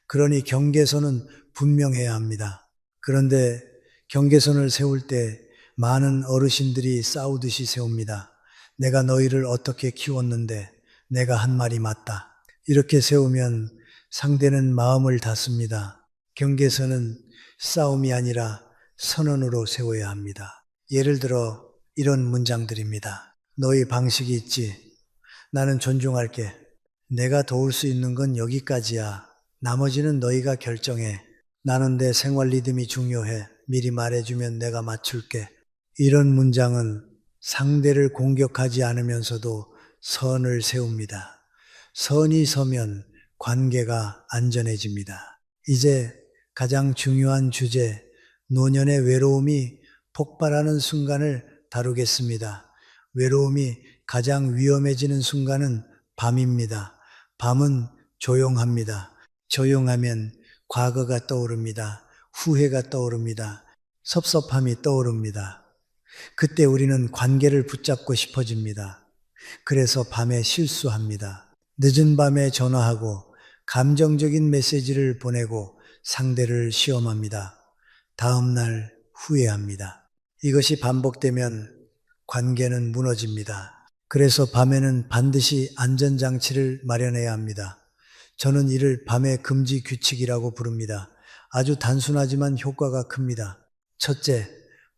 그러니 경계선은 분명해야 합니다. 그런데 경계선을 세울 때 많은 어르신들이 싸우듯이 세웁니다. 내가 너희를 어떻게 키웠는데 내가 한 말이 맞다. 이렇게 세우면 상대는 마음을 닫습니다. 경계선은 싸움이 아니라 선언으로 세워야 합니다. 예를 들어 이런 문장들입니다. 너희 방식이 있지. 나는 존중할게. 내가 도울 수 있는 건 여기까지야. 나머지는 너희가 결정해. 나는 내 생활 리듬이 중요해. 미리 말해주면 내가 맞출게. 이런 문장은 상대를 공격하지 않으면서도 선을 세웁니다. 선이 서면 관계가 안전해집니다. 이제 가장 중요한 주제, 노년의 외로움이 폭발하는 순간을 다루겠습니다. 외로움이 가장 위험해지는 순간은 밤입니다. 밤은 조용합니다. 조용하면 과거가 떠오릅니다. 후회가 떠오릅니다. 섭섭함이 떠오릅니다. 그때 우리는 관계를 붙잡고 싶어집니다. 그래서 밤에 실수합니다. 늦은 밤에 전화하고 감정적인 메시지를 보내고 상대를 시험합니다. 다음 날 후회합니다. 이것이 반복되면 관계는 무너집니다. 그래서 밤에는 반드시 안전장치를 마련해야 합니다. 저는 이를 밤의 금지 규칙이라고 부릅니다. 아주 단순하지만 효과가 큽니다. 첫째,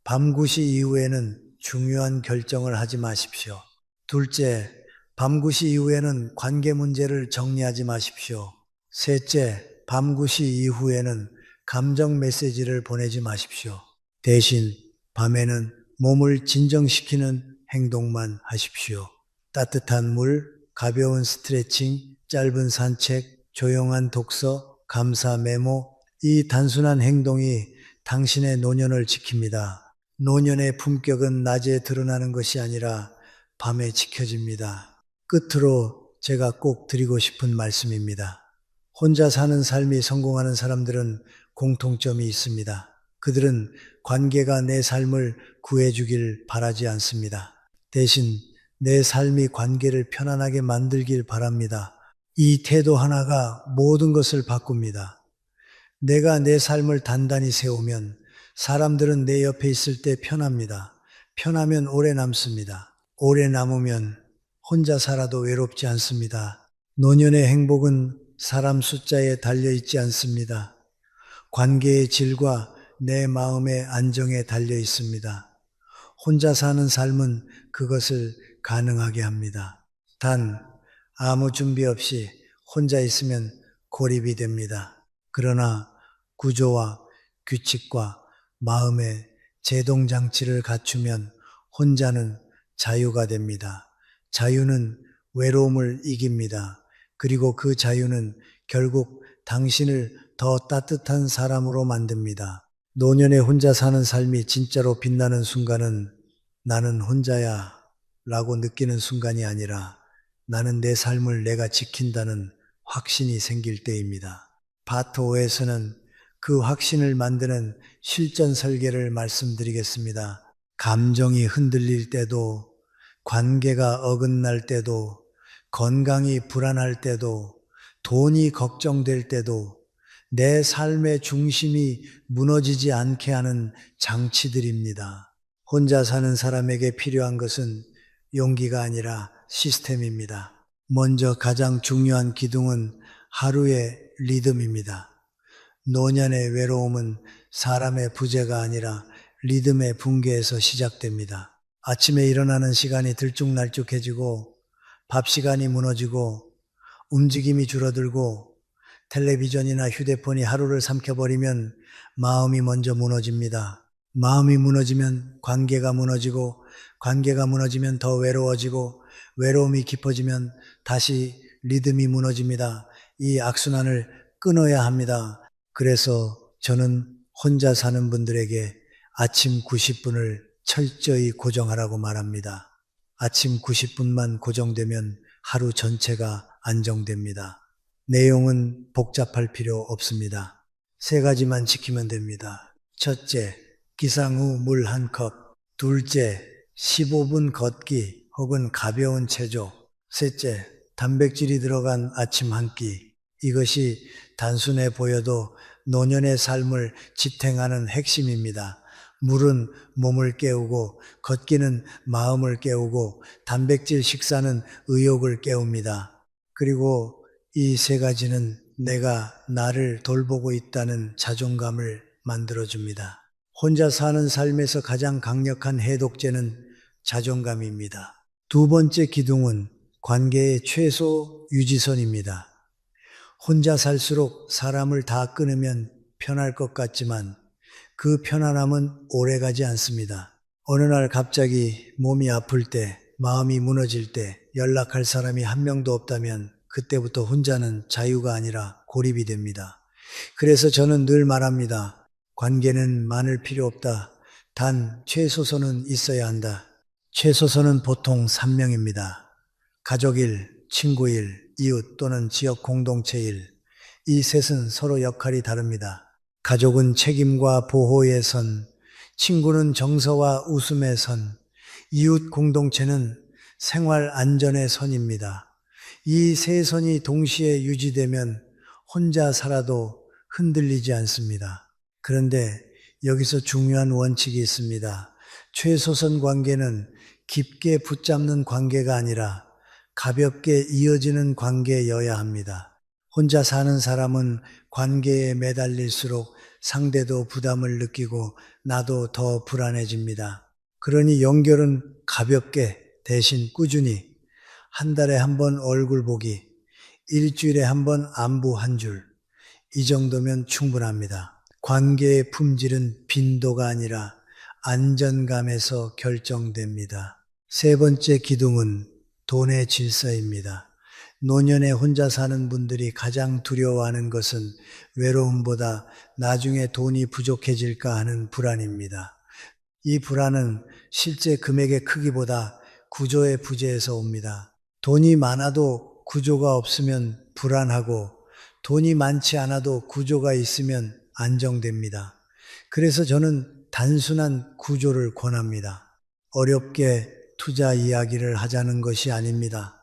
밤 9시 이후에는 중요한 결정을 하지 마십시오. 둘째, 밤 9시 이후에는 관계 문제를 정리하지 마십시오. 셋째, 밤 9시 이후에는 감정 메시지를 보내지 마십시오. 대신 밤에는 몸을 진정시키는 행동만 하십시오. 따뜻한 물, 가벼운 스트레칭, 짧은 산책, 조용한 독서, 감사 메모, 이 단순한 행동이 당신의 노년을 지킵니다. 노년의 품격은 낮에 드러나는 것이 아니라 밤에 지켜집니다. 끝으로 제가 꼭 드리고 싶은 말씀입니다. 혼자 사는 삶이 성공하는 사람들은 공통점이 있습니다. 그들은 관계가 내 삶을 구해주길 바라지 않습니다. 대신 내 삶이 관계를 편안하게 만들길 바랍니다. 이 태도 하나가 모든 것을 바꿉니다. 내가 내 삶을 단단히 세우면 사람들은 내 옆에 있을 때 편합니다. 편하면 오래 남습니다. 오래 남으면 혼자 살아도 외롭지 않습니다. 노년의 행복은 사람 숫자에 달려있지 않습니다. 관계의 질과 내 마음의 안정에 달려 있습니다. 혼자 사는 삶은 그것을 가능하게 합니다. 단, 아무 준비 없이 혼자 있으면 고립이 됩니다. 그러나 구조와 규칙과 마음의 제동장치를 갖추면 혼자는 자유가 됩니다. 자유는 외로움을 이깁니다. 그리고 그 자유는 결국 당신을 더 따뜻한 사람으로 만듭니다. 노년에 혼자 사는 삶이 진짜로 빛나는 순간은 나는 혼자야 라고 느끼는 순간이 아니라 나는 내 삶을 내가 지킨다는 확신이 생길 때입니다. 파트 5에서는 그 확신을 만드는 실전 설계를 말씀드리겠습니다. 감정이 흔들릴 때도, 관계가 어긋날 때도, 건강이 불안할 때도, 돈이 걱정될 때도 내 삶의 중심이 무너지지 않게 하는 장치들입니다. 혼자 사는 사람에게 필요한 것은 용기가 아니라 시스템입니다. 먼저 가장 중요한 기둥은 하루의 리듬입니다. 노년의 외로움은 사람의 부재가 아니라 리듬의 붕괴에서 시작됩니다. 아침에 일어나는 시간이 들쭉날쭉해지고 밥 시간이 무너지고 움직임이 줄어들고 텔레비전이나 휴대폰이 하루를 삼켜버리면 마음이 먼저 무너집니다. 마음이 무너지면 관계가 무너지고 관계가 무너지면 더 외로워지고 외로움이 깊어지면 다시 리듬이 무너집니다. 이 악순환을 끊어야 합니다. 그래서 저는 혼자 사는 분들에게 아침 90분을 철저히 고정하라고 말합니다. 아침 90분만 고정되면 하루 전체가 안정됩니다. 내용은 복잡할 필요 없습니다. 3가지만 지키면 됩니다. 첫째, 기상 후 물 1컵. 둘째, 15분 걷기 혹은 가벼운 체조. 셋째, 단백질이 들어간 아침 한 끼. 이것이 단순해 보여도 노년의 삶을 지탱하는 핵심입니다. 물은 몸을 깨우고 걷기는 마음을 깨우고 단백질 식사는 의욕을 깨웁니다. 그리고 이 3가지는 내가 나를 돌보고 있다는 자존감을 만들어줍니다. 혼자 사는 삶에서 가장 강력한 해독제는 자존감입니다. 2번째 기둥은 관계의 최소 유지선입니다. 혼자 살수록 사람을 다 끊으면 편할 것 같지만 그 편안함은 오래가지 않습니다. 어느 날 갑자기 몸이 아플 때, 마음이 무너질 때 연락할 사람이 한 명도 없다면 그때부터 혼자는 자유가 아니라 고립이 됩니다. 그래서 저는 늘 말합니다. 관계는 많을 필요 없다. 단 최소선은 있어야 한다. 최소선은 보통 3명입니다. 가족일, 친구일, 이웃 또는 지역 공동체일. 이 셋은 서로 역할이 다릅니다. 가족은 책임과 보호의 선, 친구는 정서와 웃음의 선, 이웃 공동체는 생활 안전의 선입니다. 이 3선이 동시에 유지되면 혼자 살아도 흔들리지 않습니다. 그런데 여기서 중요한 원칙이 있습니다. 최소선 관계는 깊게 붙잡는 관계가 아니라 가볍게 이어지는 관계여야 합니다. 혼자 사는 사람은 관계에 매달릴수록 상대도 부담을 느끼고 나도 더 불안해집니다. 그러니 연결은 가볍게 대신 꾸준히 한 달에 한 번 얼굴 보기, 일주일에 한 번 안부 한 줄, 이 정도면 충분합니다. 관계의 품질은 빈도가 아니라 안전감에서 결정됩니다. 세 번째 기둥은 돈의 질서입니다. 노년에 혼자 사는 분들이 가장 두려워하는 것은 외로움보다 나중에 돈이 부족해질까 하는 불안입니다. 이 불안은 실제 금액의 크기보다 구조의 부재에서 옵니다. 돈이 많아도 구조가 없으면 불안하고 돈이 많지 않아도 구조가 있으면 안정됩니다. 그래서 저는 단순한 구조를 권합니다. 어렵게 투자 이야기를 하자는 것이 아닙니다.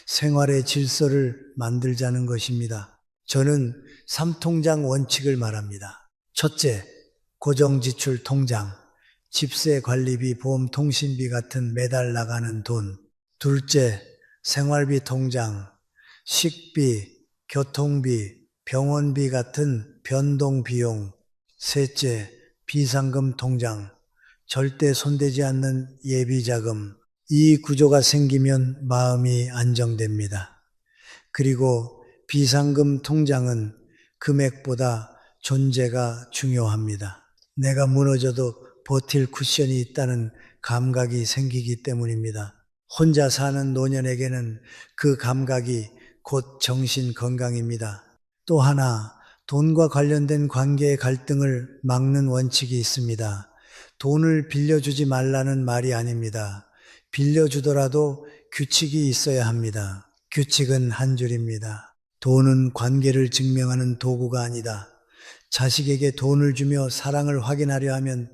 생활의 질서를 만들자는 것입니다. 저는 3통장 원칙을 말합니다. 첫째, 고정지출 통장, 집세 관리비, 보험 통신비 같은 매달 나가는 돈. 둘째, 생활비 통장, 식비, 교통비, 병원비 같은 변동 비용. 셋째, 비상금 통장, 절대 손대지 않는 예비 자금. 이 구조가 생기면 마음이 안정됩니다. 그리고 비상금 통장은 금액보다 존재가 중요합니다. 내가 무너져도 버틸 쿠션이 있다는 감각이 생기기 때문입니다. 혼자 사는 노년에게는 그 감각이 곧 정신 건강입니다. 또 하나, 돈과 관련된 관계의 갈등을 막는 원칙이 있습니다. 돈을 빌려주지 말라는 말이 아닙니다. 빌려주더라도 규칙이 있어야 합니다. 규칙은 한 줄입니다. 돈은 관계를 증명하는 도구가 아니다. 자식에게 돈을 주며 사랑을 확인하려 하면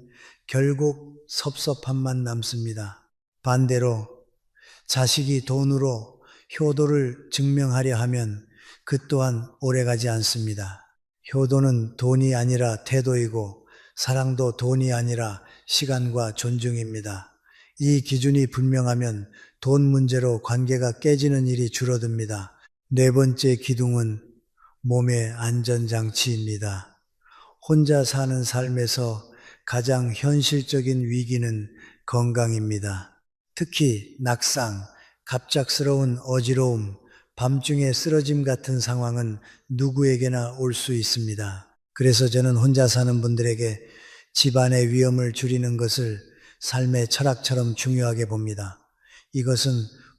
결국 섭섭함만 남습니다. 반대로 자식이 돈으로 효도를 증명하려 하면 그 또한 오래가지 않습니다. 효도는 돈이 아니라 태도이고 사랑도 돈이 아니라 시간과 존중입니다. 이 기준이 분명하면 돈 문제로 관계가 깨지는 일이 줄어듭니다. 네 번째 기둥은 몸의 안전장치입니다. 혼자 사는 삶에서 가장 현실적인 위기는 건강입니다. 특히 낙상, 갑작스러운 어지러움, 밤중에 쓰러짐 같은 상황은 누구에게나 올 수 있습니다. 그래서 저는 혼자 사는 분들에게 집안의 위험을 줄이는 것을 삶의 철학처럼 중요하게 봅니다. 이것은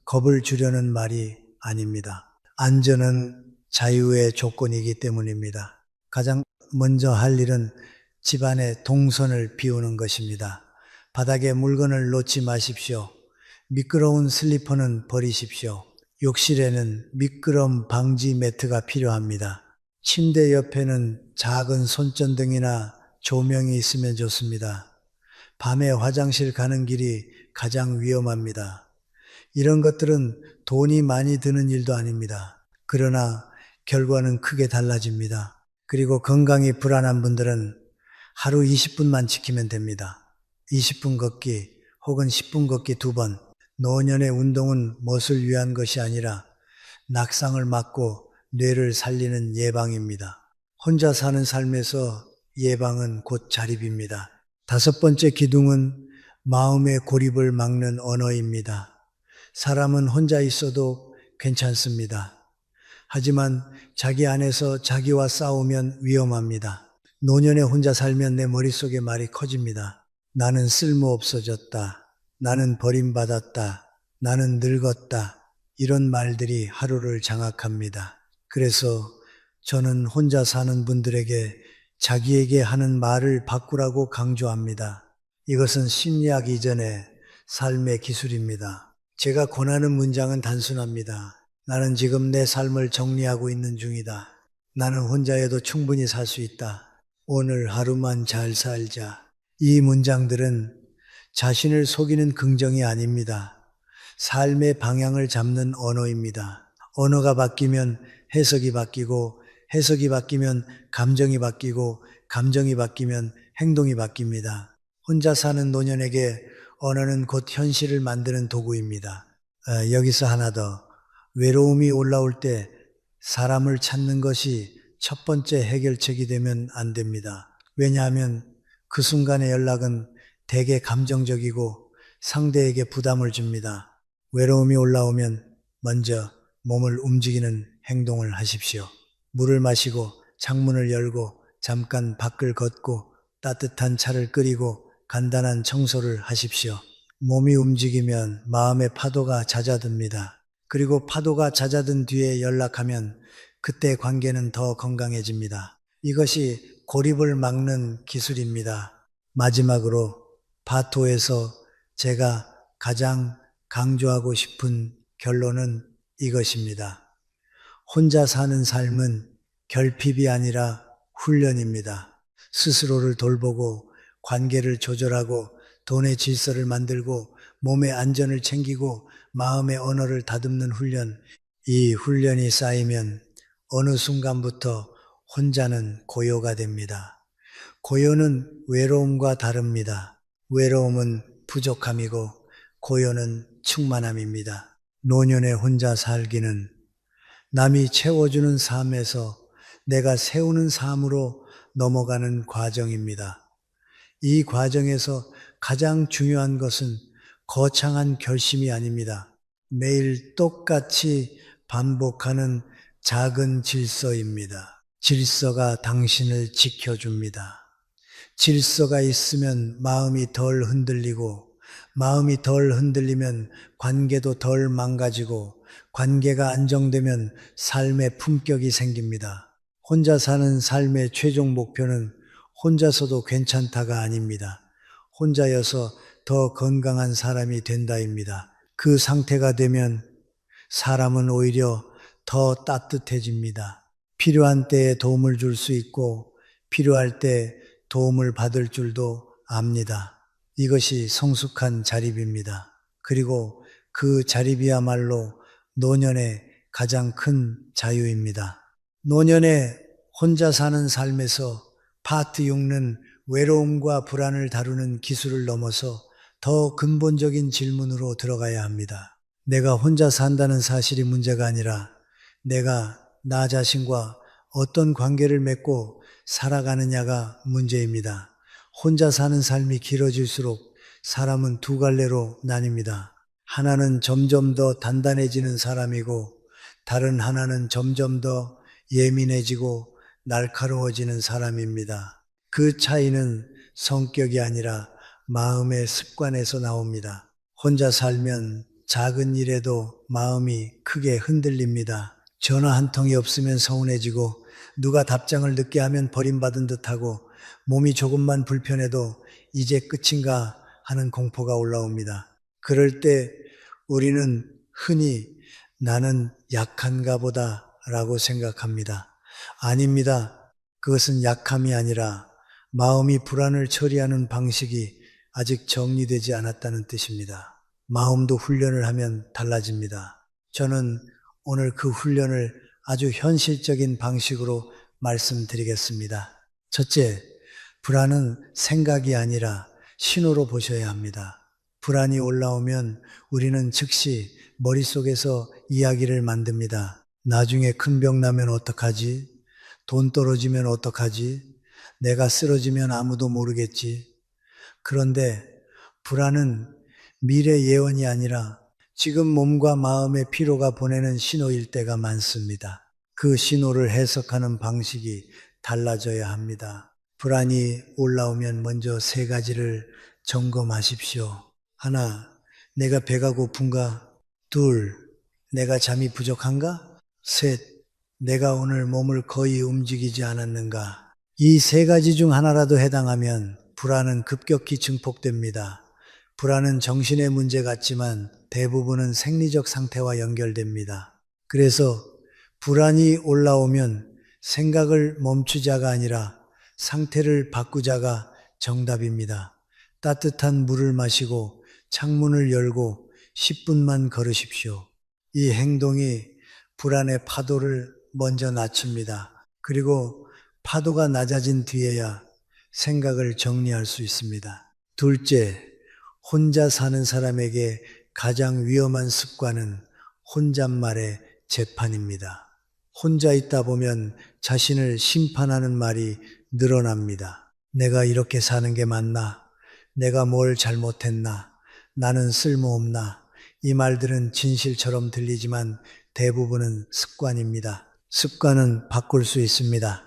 겁을 주려는 말이 아닙니다. 안전은 자유의 조건이기 때문입니다. 가장 먼저 할 일은 집안의 동선을 비우는 것입니다. 바닥에 물건을 놓지 마십시오. 미끄러운 슬리퍼는 버리십시오. 욕실에는 미끄럼 방지 매트가 필요합니다. 침대 옆에는 작은 손전등이나 조명이 있으면 좋습니다. 밤에 화장실 가는 길이 가장 위험합니다. 이런 것들은 돈이 많이 드는 일도 아닙니다. 그러나 결과는 크게 달라집니다. 그리고 건강이 불안한 분들은 하루 20분만 지키면 됩니다. 20분 걷기 혹은 10분 걷기 2번. 노년의 운동은 멋을 위한 것이 아니라 낙상을 막고 뇌를 살리는 예방입니다. 혼자 사는 삶에서 예방은 곧 자립입니다. 다섯 번째 기둥은 마음의 고립을 막는 언어입니다. 사람은 혼자 있어도 괜찮습니다. 하지만 자기 안에서 자기와 싸우면 위험합니다. 노년에 혼자 살면 내 머릿속에 말이 커집니다. 나는 쓸모없어졌다. 나는 버림받았다. 나는 늙었다. 이런 말들이 하루를 장악합니다. 그래서 저는 혼자 사는 분들에게 자기에게 하는 말을 바꾸라고 강조합니다. 이것은 심리학 이전의 삶의 기술입니다. 제가 권하는 문장은 단순합니다. 나는 지금 내 삶을 정리하고 있는 중이다. 나는 혼자여도 충분히 살 수 있다. 오늘 하루만 잘 살자. 이 문장들은 자신을 속이는 긍정이 아닙니다. 삶의 방향을 잡는 언어입니다. 언어가 바뀌면 해석이 바뀌고 해석이 바뀌면 감정이 바뀌고 감정이 바뀌면 행동이 바뀝니다. 혼자 사는 노년에게 언어는 곧 현실을 만드는 도구입니다. 여기서 하나 더. 외로움이 올라올 때 사람을 찾는 것이 첫 번째 해결책이 되면 안 됩니다. 왜냐하면 그 순간의 연락은 대개 감정적이고 상대에게 부담을 줍니다. 외로움이 올라오면 먼저 몸을 움직이는 행동을 하십시오. 물을 마시고 창문을 열고 잠깐 밖을 걷고 따뜻한 차를 끓이고 간단한 청소를 하십시오. 몸이 움직이면 마음의 파도가 잦아듭니다. 그리고 파도가 잦아든 뒤에 연락하면 그때 관계는 더 건강해집니다. 이것이 고립을 막는 기술입니다. 마지막으로 파토에서 제가 가장 강조하고 싶은 결론은 이것입니다. 혼자 사는 삶은 결핍이 아니라 훈련입니다. 스스로를 돌보고 관계를 조절하고 돈의 질서를 만들고 몸의 안전을 챙기고 마음의 언어를 다듬는 훈련. 이 훈련이 쌓이면 어느 순간부터 혼자는 고요가 됩니다. 고요는 외로움과 다릅니다. 외로움은 부족함이고 고요는 충만함입니다. 노년에 혼자 살기는 남이 채워주는 삶에서 내가 세우는 삶으로 넘어가는 과정입니다. 이 과정에서 가장 중요한 것은 거창한 결심이 아닙니다. 매일 똑같이 반복하는 작은 질서입니다. 질서가 당신을 지켜줍니다. 질서가 있으면 마음이 덜 흔들리고, 마음이 덜 흔들리면 관계도 덜 망가지고, 관계가 안정되면 삶의 품격이 생깁니다. 혼자 사는 삶의 최종 목표는 혼자서도 괜찮다가 아닙니다. 혼자여서 더 건강한 사람이 된다입니다. 그 상태가 되면 사람은 오히려 더 따뜻해집니다. 필요한 때에 도움을 줄 수 있고 필요할 때 도움을 받을 줄도 압니다. 이것이 성숙한 자립입니다. 그리고 그 자립이야말로 노년의 가장 큰 자유입니다. 노년에 혼자 사는 삶에서 파트 6는 외로움과 불안을 다루는 기술을 넘어서 더 근본적인 질문으로 들어가야 합니다. 내가 혼자 산다는 사실이 문제가 아니라 내가 나 자신과 어떤 관계를 맺고 살아가느냐가 문제입니다. 혼자 사는 삶이 길어질수록 사람은 두 갈래로 나뉩니다. 하나는 점점 더 단단해지는 사람이고 다른 하나는 점점 더 예민해지고 날카로워지는 사람입니다. 그 차이는 성격이 아니라 마음의 습관에서 나옵니다. 혼자 살면 작은 일에도 마음이 크게 흔들립니다. 전화 한 통이 없으면 서운해지고 누가 답장을 늦게 하면 버림받은 듯하고 몸이 조금만 불편해도 이제 끝인가 하는 공포가 올라옵니다. 그럴 때 우리는 흔히 나는 약한가 보다 라고 생각합니다. 아닙니다. 그것은 약함이 아니라 마음이 불안을 처리하는 방식이 아직 정리되지 않았다는 뜻입니다. 마음도 훈련을 하면 달라집니다. 저는 오늘 그 훈련을 아주 현실적인 방식으로 말씀드리겠습니다. 첫째, 불안은 생각이 아니라 신호로 보셔야 합니다. 불안이 올라오면 우리는 즉시 머릿속에서 이야기를 만듭니다. 나중에 큰 병 나면 어떡하지? 돈 떨어지면 어떡하지? 내가 쓰러지면 아무도 모르겠지? 그런데 불안은 미래 예언이 아니라 지금 몸과 마음의 피로가 보내는 신호일 때가 많습니다. 그 신호를 해석하는 방식이 달라져야 합니다. 불안이 올라오면 먼저 세 가지를 점검하십시오. 하나, 내가 배가 고픈가? 둘, 내가 잠이 부족한가? 셋, 내가 오늘 몸을 거의 움직이지 않았는가? 이 세 가지 중 하나라도 해당하면 불안은 급격히 증폭됩니다. 불안은 정신의 문제 같지만 대부분은 생리적 상태와 연결됩니다. 그래서 불안이 올라오면 생각을 멈추자가 아니라 상태를 바꾸자가 정답입니다. 따뜻한 물을 마시고 창문을 열고 10분만 걸으십시오. 이 행동이 불안의 파도를 먼저 낮춥니다. 그리고 파도가 낮아진 뒤에야 생각을 정리할 수 있습니다. 둘째, 혼자 사는 사람에게 가장 위험한 습관은 혼잣말의 재판입니다. 혼자 있다 보면 자신을 심판하는 말이 늘어납니다. 내가 이렇게 사는 게 맞나? 내가 뭘 잘못했나? 나는 쓸모없나? 이 말들은 진실처럼 들리지만 대부분은 습관입니다. 습관은 바꿀 수 있습니다.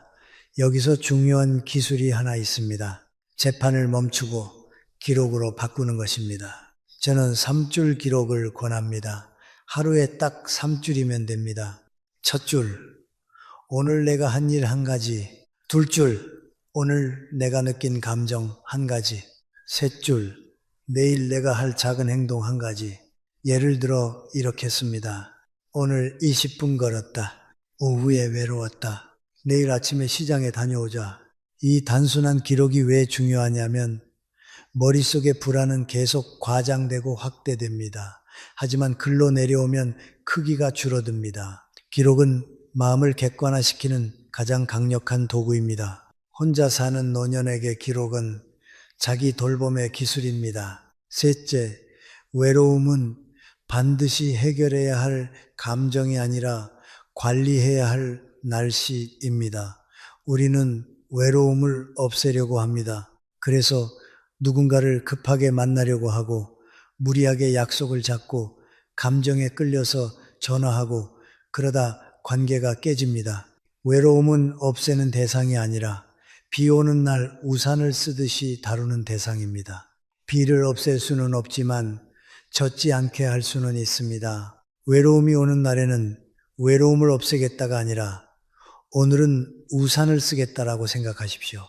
여기서 중요한 기술이 하나 있습니다. 재판을 멈추고 기록으로 바꾸는 것입니다. 저는 3줄 기록을 권합니다. 하루에 딱 3줄이면 됩니다. 첫 줄, 오늘 내가 한 일 한 가지. 둘 줄, 오늘 내가 느낀 감정 한 가지. 셋 줄, 내일 내가 할 작은 행동 한 가지. 예를 들어 이렇게 씁니다. 오늘 20분 걸었다. 오후에 외로웠다. 내일 아침에 시장에 다녀오자. 이 단순한 기록이 왜 중요하냐면 머릿속의 불안은 계속 과장되고 확대됩니다. 하지만 글로 내려오면 크기가 줄어듭니다. 기록은 마음을 객관화시키는 가장 강력한 도구입니다. 혼자 사는 노년에게 기록은 자기 돌봄의 기술입니다. 셋째, 외로움은 반드시 해결해야 할 감정이 아니라 관리해야 할 날씨입니다. 우리는 외로움을 없애려고 합니다. 그래서 누군가를 급하게 만나려고 하고 무리하게 약속을 잡고 감정에 끌려서 전화하고 그러다 관계가 깨집니다. 외로움은 없애는 대상이 아니라 비 오는 날 우산을 쓰듯이 다루는 대상입니다. 비를 없앨 수는 없지만 젖지 않게 할 수는 있습니다. 외로움이 오는 날에는 외로움을 없애겠다가 아니라 오늘은 우산을 쓰겠다라고 생각하십시오.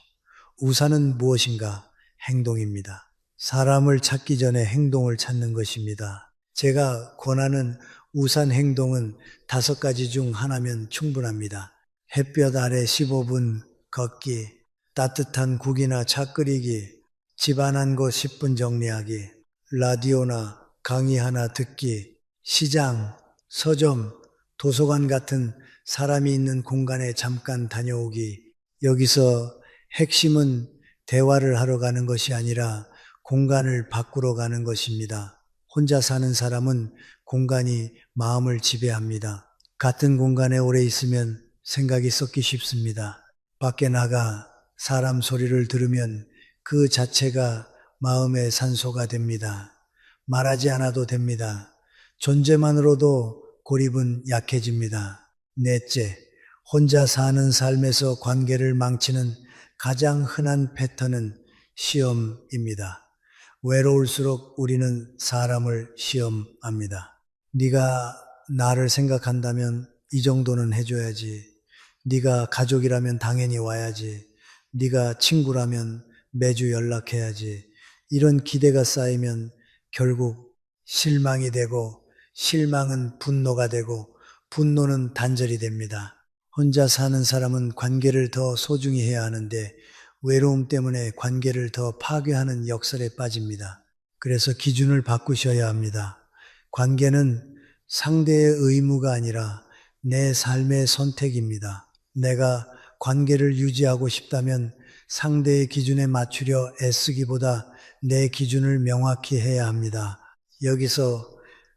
우산은 무엇인가? 행동입니다. 사람을 찾기 전에 행동을 찾는 것입니다. 제가 권하는 우산 행동은 5가지 중 하나면 충분합니다. 햇볕 아래 15분 걷기, 따뜻한 국이나 차 끓이기, 집 안 한 곳 10분 정리하기, 라디오나 강의 하나 듣기, 시장, 서점, 도서관 같은 사람이 있는 공간에 잠깐 다녀오기. 여기서 핵심은 대화를 하러 가는 것이 아니라 공간을 바꾸러 가는 것입니다. 혼자 사는 사람은 공간이 마음을 지배합니다. 같은 공간에 오래 있으면 생각이 섞기 쉽습니다. 밖에 나가 사람 소리를 들으면 그 자체가 마음의 산소가 됩니다. 말하지 않아도 됩니다. 존재만으로도 고립은 약해집니다. 넷째, 혼자 사는 삶에서 관계를 망치는 가장 흔한 패턴은 시험입니다. 외로울수록 우리는 사람을 시험합니다. 네가 나를 생각한다면 이 정도는 해줘야지. 네가 가족이라면 당연히 와야지. 네가 친구라면 매주 연락해야지. 이런 기대가 쌓이면 결국 실망이 되고 실망은 분노가 되고 분노는 단절이 됩니다. 혼자 사는 사람은 관계를 더 소중히 해야 하는데 외로움 때문에 관계를 더 파괴하는 역설에 빠집니다. 그래서 기준을 바꾸셔야 합니다. 관계는 상대의 의무가 아니라 내 삶의 선택입니다. 내가 관계를 유지하고 싶다면 상대의 기준에 맞추려 애쓰기보다 내 기준을 명확히 해야 합니다. 여기서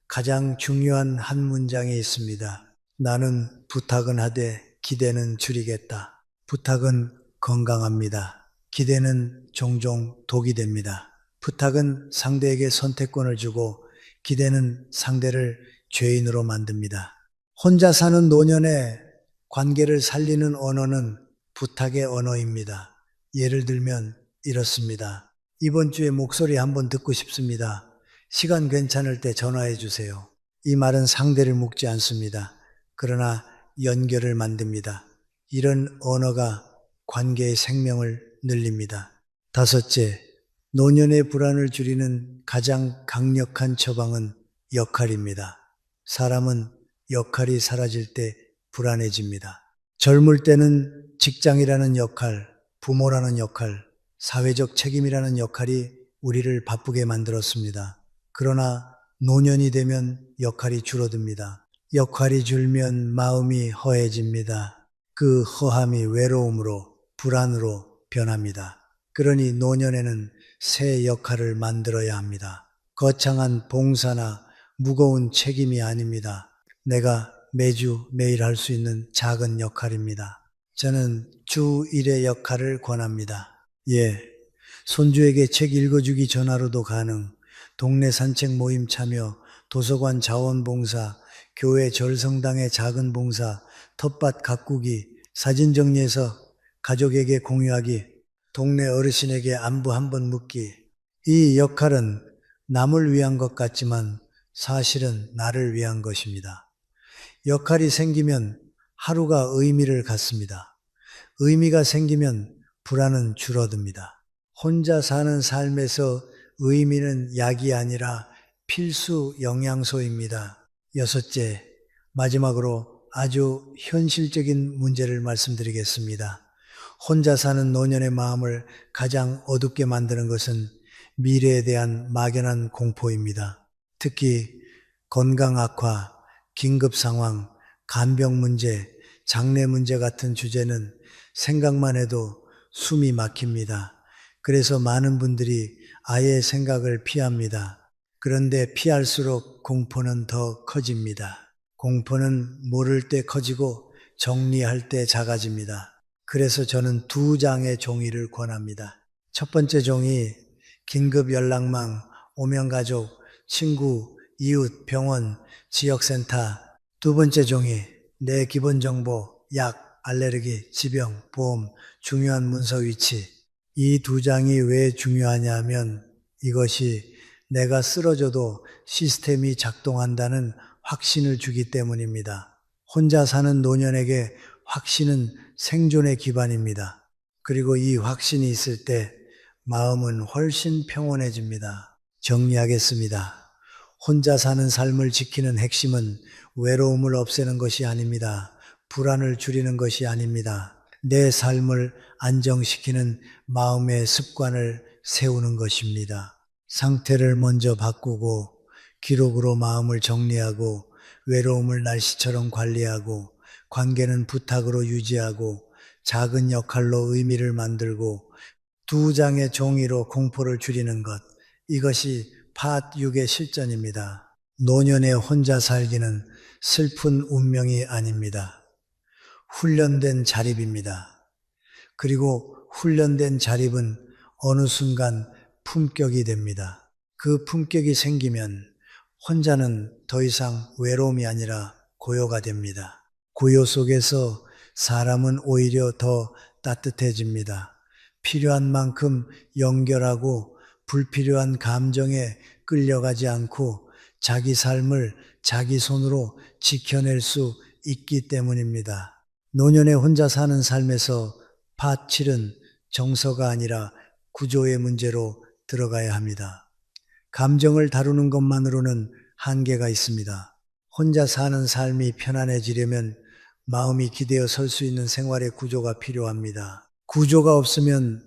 가장 중요한 한 문장이 있습니다. 나는 부탁은 하되 기대는 줄이겠다. 부탁은 건강합니다. 기대는 종종 독이 됩니다. 부탁은 상대에게 선택권을 주고 기대는 상대를 죄인으로 만듭니다. 혼자 사는 노년의 관계를 살리는 언어는 부탁의 언어입니다. 예를 들면 이렇습니다. 이번 주에 목소리 한번 듣고 싶습니다. 시간 괜찮을 때 전화해 주세요. 이 말은 상대를 묻지 않습니다. 그러나 연결을 만듭니다. 이런 언어가 관계의 생명을 늘립니다. 다섯째, 노년의 불안을 줄이는 가장 강력한 처방은 역할입니다. 사람은 역할이 사라질 때 불안해집니다. 젊을 때는 직장이라는 역할, 부모라는 역할, 사회적 책임이라는 역할이 우리를 바쁘게 만들었습니다. 그러나 노년이 되면 역할이 줄어듭니다. 역할이 줄면 마음이 허해집니다. 그 허함이 외로움으로 불안으로 변합니다. 그러니 노년에는 새 역할을 만들어야 합니다. 거창한 봉사나 무거운 책임이 아닙니다. 내가 매주 매일 할 수 있는 작은 역할입니다. 저는 주 1의 역할을 권합니다. 예, 손주에게 책 읽어주기 전화로도 가능, 동네 산책 모임 참여, 도서관 자원봉사, 교회 절성당의 작은 봉사, 텃밭 가꾸기, 사진 정리해서 가족에게 공유하기, 동네 어르신에게 안부 한번 묻기. 이 역할은 남을 위한 것 같지만 사실은 나를 위한 것입니다. 역할이 생기면 하루가 의미를 갖습니다. 의미가 생기면 불안은 줄어듭니다. 혼자 사는 삶에서 의미는 약이 아니라 필수 영양소입니다. 여섯째, 마지막으로 아주 현실적인 문제를 말씀드리겠습니다. 혼자 사는 노년의 마음을 가장 어둡게 만드는 것은 미래에 대한 막연한 공포입니다. 특히 건강 악화, 긴급 상황, 간병 문제, 장래 문제 같은 주제는 생각만 해도 숨이 막힙니다. 그래서 많은 분들이 아예 생각을 피합니다. 그런데 피할수록 공포는 더 커집니다. 공포는 모를 때 커지고 정리할 때 작아집니다. 그래서 저는 2장의 종이를 권합니다. 첫 번째 종이 긴급 연락망, 오명가족, 친구, 이웃, 병원, 지역센터. 두 번째 종이 내 기본정보, 약, 알레르기, 지병, 보험, 중요한 문서 위치. 이 2장이 왜 중요하냐면 이것이 내가 쓰러져도 시스템이 작동한다는 확신을 주기 때문입니다. 혼자 사는 노년에게 확신은 생존의 기반입니다. 그리고 이 확신이 있을 때 마음은 훨씬 평온해집니다. 정리하겠습니다. 혼자 사는 삶을 지키는 핵심은 외로움을 없애는 것이 아닙니다. 불안을 줄이는 것이 아닙니다. 내 삶을 안정시키는 마음의 습관을 세우는 것입니다. 상태를 먼저 바꾸고 기록으로 마음을 정리하고 외로움을 날씨처럼 관리하고 관계는 부탁으로 유지하고 작은 역할로 의미를 만들고 2장의 종이로 공포를 줄이는 것. 이것이 파 6의 실전입니다. 노년에 혼자 살기는 슬픈 운명이 아닙니다. 훈련된 자립입니다. 그리고 훈련된 자립은 어느 순간 품격이 됩니다. 그 품격이 생기면 혼자는 더 이상 외로움이 아니라 고요가 됩니다. 고요 속에서 사람은 오히려 더 따뜻해집니다. 필요한 만큼 연결하고 불필요한 감정에 끌려가지 않고 자기 삶을 자기 손으로 지켜낼 수 있기 때문입니다. 노년에 혼자 사는 삶에서 파 7은 정서가 아니라 구조의 문제로 들어가야 합니다. 감정을 다루는 것만으로는 한계가 있습니다. 혼자 사는 삶이 편안해지려면 마음이 기대어 설 수 있는 생활의 구조가 필요합니다. 구조가 없으면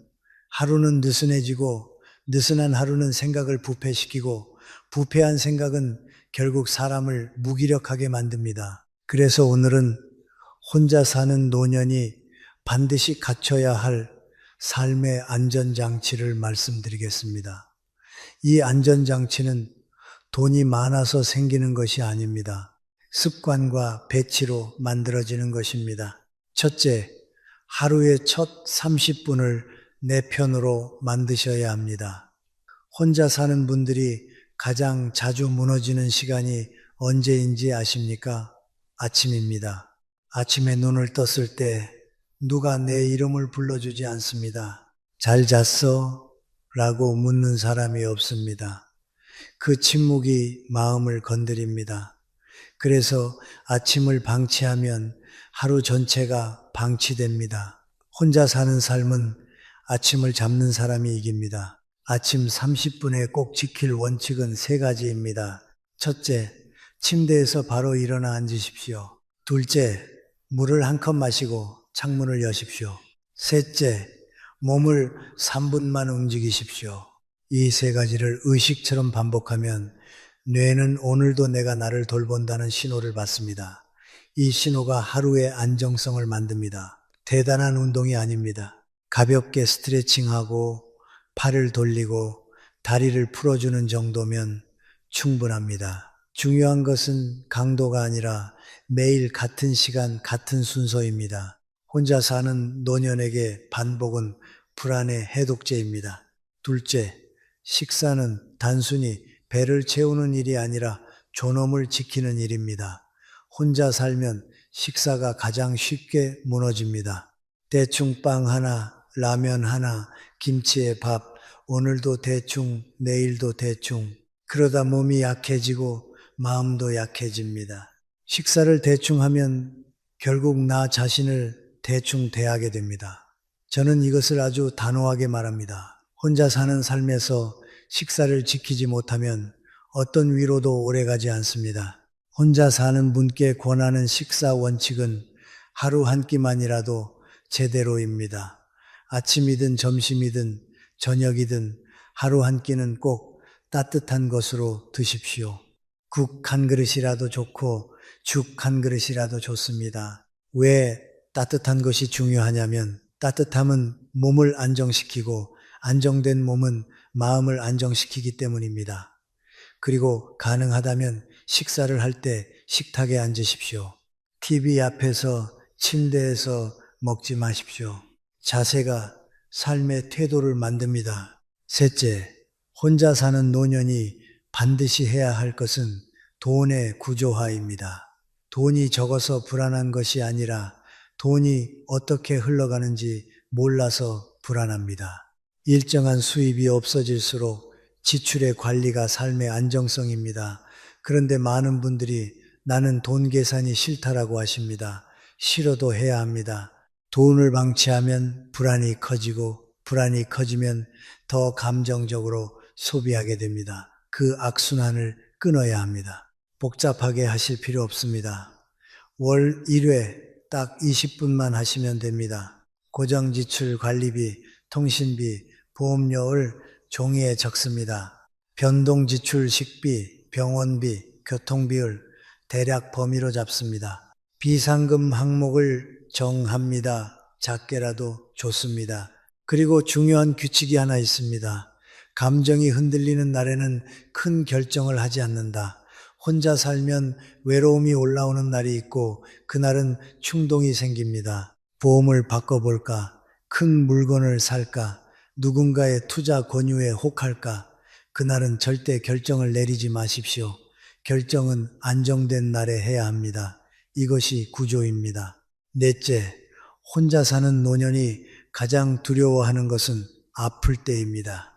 하루는 느슨해지고 느슨한 하루는 생각을 부패시키고 부패한 생각은 결국 사람을 무기력하게 만듭니다. 그래서 오늘은 혼자 사는 노년이 반드시 갖춰야 할 삶의 안전장치를 말씀드리겠습니다. 이 안전장치는 돈이 많아서 생기는 것이 아닙니다. 습관과 배치로 만들어지는 것입니다. 첫째, 하루의 첫 30분을 내 편으로 만드셔야 합니다. 혼자 사는 분들이 가장 자주 무너지는 시간이 언제인지 아십니까? 아침입니다. 아침에 눈을 떴을 때 누가 내 이름을 불러주지 않습니다. 잘 잤어? 라고 묻는 사람이 없습니다. 그 침묵이 마음을 건드립니다. 그래서 아침을 방치하면 하루 전체가 방치됩니다. 혼자 사는 삶은 아침을 잡는 사람이 이깁니다. 아침 30분에 꼭 지킬 원칙은 3가지입니다. 첫째, 침대에서 바로 일어나 앉으십시오. 둘째, 물을 한 컵 마시고 창문을 여십시오. 셋째, 몸을 3분만 움직이십시오. 이 3가지를 의식처럼 반복하면 뇌는 오늘도 내가 나를 돌본다는 신호를 받습니다. 이 신호가 하루의 안정성을 만듭니다. 대단한 운동이 아닙니다. 가볍게 스트레칭하고 팔을 돌리고 다리를 풀어주는 정도면 충분합니다. 중요한 것은 강도가 아니라 매일 같은 시간, 같은 순서입니다. 혼자 사는 노년에게 반복은 불안의 해독제입니다. 둘째, 식사는 단순히 배를 채우는 일이 아니라 존엄을 지키는 일입니다. 혼자 살면 식사가 가장 쉽게 무너집니다. 대충 빵 하나, 라면 하나, 김치에 밥, 오늘도 대충, 내일도 대충. 그러다 몸이 약해지고 마음도 약해집니다. 식사를 대충 하면 결국 나 자신을 대충 대하게 됩니다. 저는 이것을 아주 단호하게 말합니다. 혼자 사는 삶에서 식사를 지키지 못하면 어떤 위로도 오래가지 않습니다. 혼자 사는 분께 권하는 식사 원칙은 하루 한 끼만이라도 제대로입니다. 아침이든 점심이든 저녁이든 하루 한 끼는 꼭 따뜻한 것으로 드십시오. 국 한 그릇이라도 좋고 죽 한 그릇이라도 좋습니다. 왜 따뜻한 것이 중요하냐면 따뜻함은 몸을 안정시키고 안정된 몸은 마음을 안정시키기 때문입니다. 그리고 가능하다면 식사를 할 때 식탁에 앉으십시오. TV 앞에서 침대에서 먹지 마십시오. 자세가 삶의 태도를 만듭니다. 셋째, 혼자 사는 노년이 반드시 해야 할 것은 돈의 구조화입니다. 돈이 적어서 불안한 것이 아니라 돈이 어떻게 흘러가는지 몰라서 불안합니다. 일정한 수입이 없어질수록 지출의 관리가 삶의 안정성입니다. 그런데 많은 분들이 나는 돈 계산이 싫다라고 하십니다. 싫어도 해야 합니다. 돈을 방치하면 불안이 커지고 불안이 커지면 더 감정적으로 소비하게 됩니다. 그 악순환을 끊어야 합니다. 복잡하게 하실 필요 없습니다. 월 1회 딱 20분만 하시면 됩니다. 고정지출 관리비, 통신비, 보험료를 종이에 적습니다. 변동지출 식비, 병원비, 교통비를 대략 범위로 잡습니다. 비상금 항목을 정합니다. 작게라도 좋습니다. 그리고 중요한 규칙이 하나 있습니다. 감정이 흔들리는 날에는 큰 결정을 하지 않는다. 혼자 살면 외로움이 올라오는 날이 있고 그날은 충동이 생깁니다. 보험을 바꿔볼까? 큰 물건을 살까? 누군가의 투자 권유에 혹할까? 그날은 절대 결정을 내리지 마십시오. 결정은 안정된 날에 해야 합니다. 이것이 구조입니다. 넷째, 혼자 사는 노년이 가장 두려워하는 것은 아플 때입니다.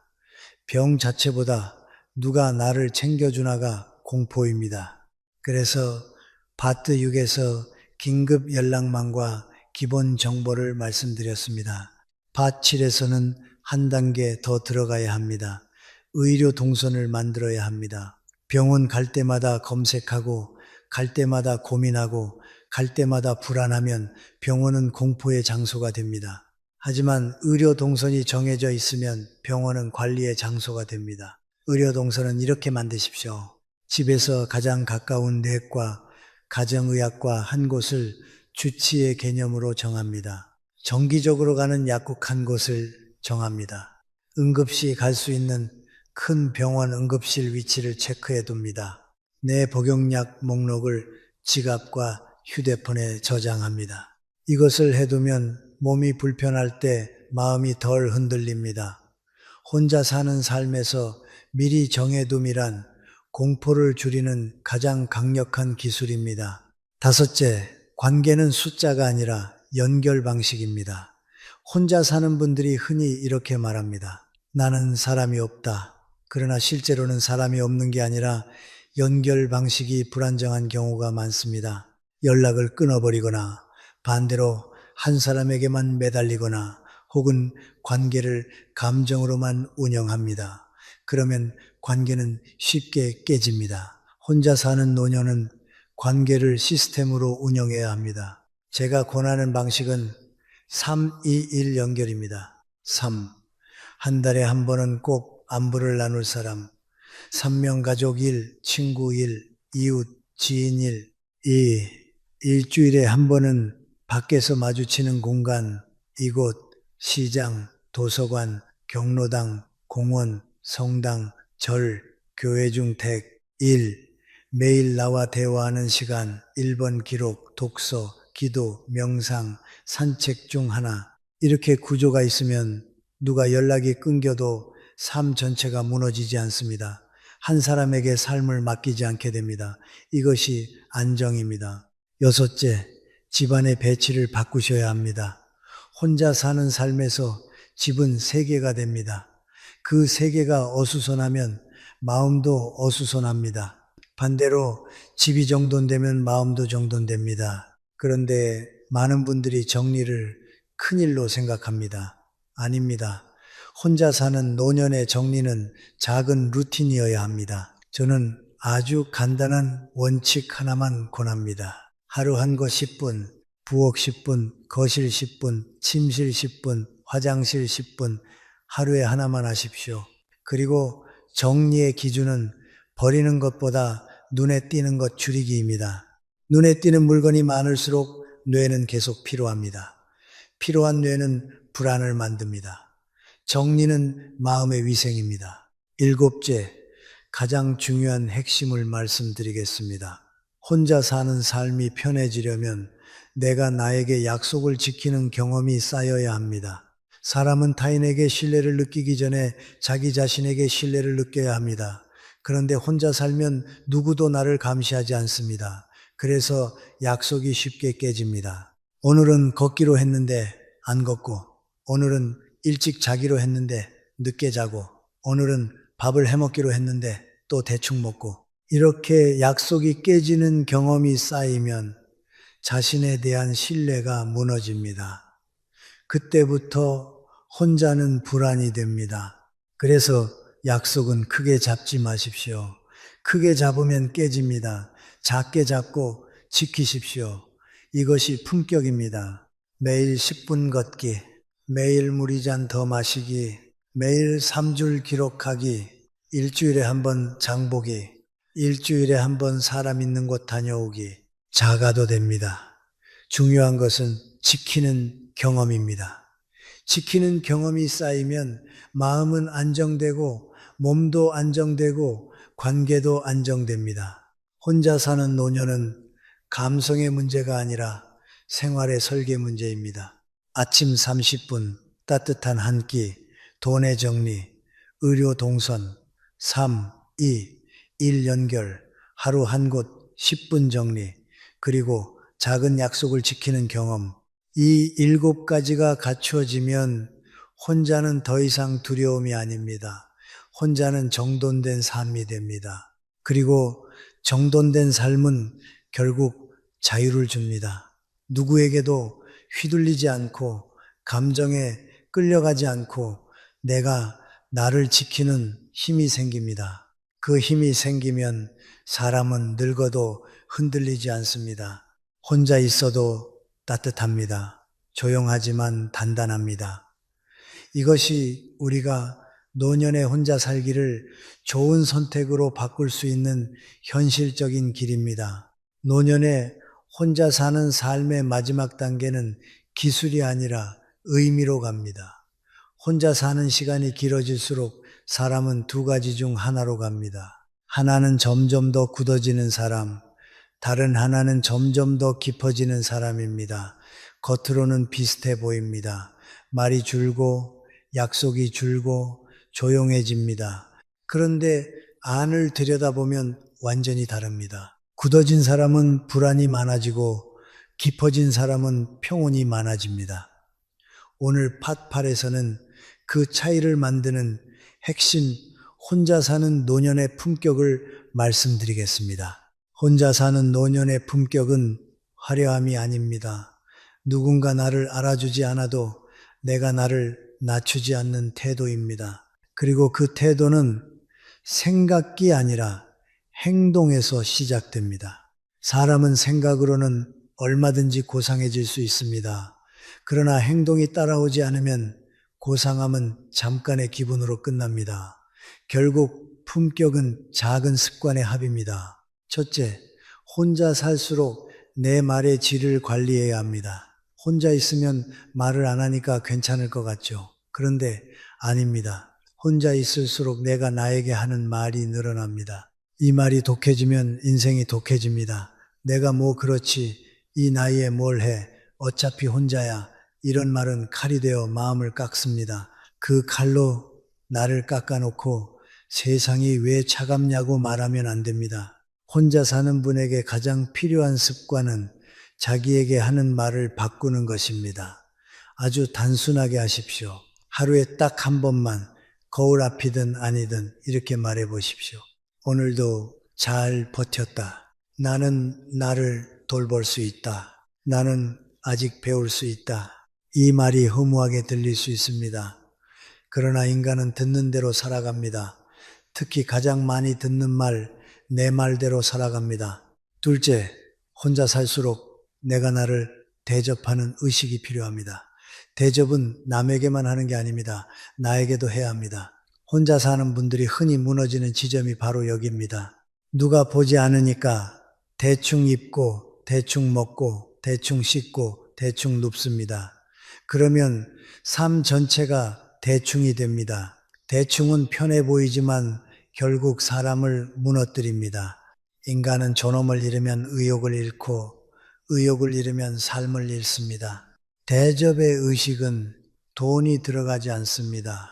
병 자체보다 누가 나를 챙겨주나가 공포입니다. 그래서 파트 6에서 긴급 연락망과 기본 정보를 말씀드렸습니다. 파트 7에서는 한 단계 더 들어가야 합니다. 의료 동선을 만들어야 합니다. 병원 갈 때마다 검색하고 갈 때마다 고민하고 갈 때마다 불안하면 병원은 공포의 장소가 됩니다. 하지만 의료 동선이 정해져 있으면 병원은 관리의 장소가 됩니다. 의료 동선은 이렇게 만드십시오. 집에서 가장 가까운 내과, 가정의학과 한 곳을 주치의 개념으로 정합니다. 정기적으로 가는 약국 한 곳을 정합니다. 응급시 갈 수 있는 큰 병원 응급실 위치를 체크해 둡니다. 내 복용약 목록을 지갑과 휴대폰에 저장합니다. 이것을 해두면 몸이 불편할 때 마음이 덜 흔들립니다. 혼자 사는 삶에서 미리 정해둠이란 공포를 줄이는 가장 강력한 기술입니다. 다섯째, 관계는 숫자가 아니라 연결 방식입니다. 혼자 사는 분들이 흔히 이렇게 말합니다. 나는 사람이 없다. 그러나 실제로는 사람이 없는 게 아니라 연결 방식이 불안정한 경우가 많습니다. 연락을 끊어버리거나 반대로 한 사람에게만 매달리거나 혹은 관계를 감정으로만 운영합니다. 그러면 관계는 쉽게 깨집니다. 혼자 사는 노년은 관계를 시스템으로 운영해야 합니다. 제가 권하는 방식은 3-2-1 연결입니다. 3. 한 달에 한 번은 꼭 안부를 나눌 사람. 3명 가족 1, 친구 1, 이웃, 지인 1. 2. 일주일에 한 번은 밖에서 마주치는 공간, 이곳, 시장, 도서관, 경로당, 공원, 성당, 절, 교회 중 댁, 일, 매일 나와 대화하는 시간, 1번 기록, 독서, 기도, 명상, 산책 중 하나. 이렇게 구조가 있으면 누가 연락이 끊겨도 삶 전체가 무너지지 않습니다. 한 사람에게 삶을 맡기지 않게 됩니다. 이것이 안정입니다. 여섯째, 집안의 배치를 바꾸셔야 합니다. 혼자 사는 삶에서 집은 세계가 됩니다. 그 세계가 어수선하면 마음도 어수선합니다. 반대로 집이 정돈되면 마음도 정돈됩니다. 그런데 많은 분들이 정리를 큰일로 생각합니다. 아닙니다. 혼자 사는 노년의 정리는 작은 루틴이어야 합니다. 저는 아주 간단한 원칙 하나만 권합니다. 하루 한 거 10분, 부엌 10분, 거실 10분, 침실 10분, 화장실 10분, 하루에 하나만 하십시오. 그리고 정리의 기준은 버리는 것보다 눈에 띄는 것 줄이기입니다. 눈에 띄는 물건이 많을수록 뇌는 계속 피로합니다. 피로한 뇌는 불안을 만듭니다. 정리는 마음의 위생입니다. 일곱째, 가장 중요한 핵심을 말씀드리겠습니다. 혼자 사는 삶이 편해지려면 내가 나에게 약속을 지키는 경험이 쌓여야 합니다. 사람은 타인에게 신뢰를 느끼기 전에 자기 자신에게 신뢰를 느껴야 합니다. 그런데 혼자 살면 누구도 나를 감시하지 않습니다. 그래서 약속이 쉽게 깨집니다. 오늘은 걷기로 했는데 안 걷고, 오늘은 일찍 자기로 했는데 늦게 자고, 오늘은 밥을 해먹기로 했는데 또 대충 먹고, 이렇게 약속이 깨지는 경험이 쌓이면 자신에 대한 신뢰가 무너집니다. 그때부터 혼자는 불안이 됩니다. 그래서 약속은 크게 잡지 마십시오. 크게 잡으면 깨집니다. 작게 잡고 지키십시오. 이것이 품격입니다. 매일 10분 걷기, 매일 물 2잔 더 마시기, 매일 3줄 기록하기, 일주일에 한 번 장보기, 일주일에 한 번 사람 있는 곳 다녀오기. 작아도 됩니다. 중요한 것은 지키는 경험입니다. 지키는 경험이 쌓이면 마음은 안정되고 몸도 안정되고 관계도 안정됩니다. 혼자 사는 노년은 감성의 문제가 아니라 생활의 설계 문제입니다. 아침 30분, 따뜻한 한 끼, 돈의 정리, 의료 동선, 3, 2, 1 연결, 하루 한 곳 10분 정리, 그리고 작은 약속을 지키는 경험. 이 7가지가 갖추어지면 혼자는 더 이상 두려움이 아닙니다. 혼자는 정돈된 삶이 됩니다. 그리고 정돈된 삶은 결국 자유를 줍니다. 누구에게도 휘둘리지 않고 감정에 끌려가지 않고 내가 나를 지키는 힘이 생깁니다. 그 힘이 생기면 사람은 늙어도 흔들리지 않습니다. 혼자 있어도 따뜻합니다. 조용하지만 단단합니다. 이것이 우리가 노년에 혼자 살기를 좋은 선택으로 바꿀 수 있는 현실적인 길입니다. 노년에 혼자 사는 삶의 마지막 단계는 기술이 아니라 의미로 갑니다. 혼자 사는 시간이 길어질수록 사람은 2가지 중 하나로 갑니다. 하나는 점점 더 굳어지는 사람, 다른 하나는 점점 더 깊어지는 사람입니다. 겉으로는 비슷해 보입니다. 말이 줄고 약속이 줄고 조용해집니다. 그런데 안을 들여다보면 완전히 다릅니다. 굳어진 사람은 불안이 많아지고 깊어진 사람은 평온이 많아집니다. 오늘 팟8에서는 그 차이를 만드는 핵심 혼자 사는 노년의 품격을 말씀드리겠습니다. 혼자 사는 노년의 품격은 화려함이 아닙니다. 누군가 나를 알아주지 않아도 내가 나를 낮추지 않는 태도입니다. 그리고 그 태도는 생각이 아니라 행동에서 시작됩니다. 사람은 생각으로는 얼마든지 고상해질 수 있습니다. 그러나 행동이 따라오지 않으면 고상함은 잠깐의 기분으로 끝납니다. 결국 품격은 작은 습관의 합입니다. 첫째, 혼자 살수록 내 말의 질을 관리해야 합니다. 혼자 있으면 말을 안 하니까 괜찮을 것 같죠. 그런데 아닙니다. 혼자 있을수록 내가 나에게 하는 말이 늘어납니다. 이 말이 독해지면 인생이 독해집니다. 내가 뭐 그렇지, 이 나이에 뭘 해, 어차피 혼자야. 이런 말은 칼이 되어 마음을 깎습니다. 그 칼로 나를 깎아놓고 세상이 왜 차갑냐고 말하면 안 됩니다. 혼자 사는 분에게 가장 필요한 습관은 자기에게 하는 말을 바꾸는 것입니다. 아주 단순하게 하십시오. 하루에 딱 한 번만 거울 앞이든 아니든 이렇게 말해 보십시오. 오늘도 잘 버텼다. 나는 나를 돌볼 수 있다. 나는 아직 배울 수 있다. 이 말이 허무하게 들릴 수 있습니다. 그러나 인간은 듣는 대로 살아갑니다. 특히 가장 많이 듣는 말, 내 말대로 살아갑니다. 둘째, 혼자 살수록 내가 나를 대접하는 의식이 필요합니다. 대접은 남에게만 하는 게 아닙니다. 나에게도 해야 합니다. 혼자 사는 분들이 흔히 무너지는 지점이 바로 여기입니다. 누가 보지 않으니까 대충 입고, 대충 먹고, 대충 씻고, 대충 눕습니다. 그러면 삶 전체가 대충이 됩니다. 대충은 편해 보이지만 결국 사람을 무너뜨립니다. 인간은 존엄을 잃으면 의욕을 잃고 의욕을 잃으면 삶을 잃습니다. 대접의 의식은 돈이 들어가지 않습니다.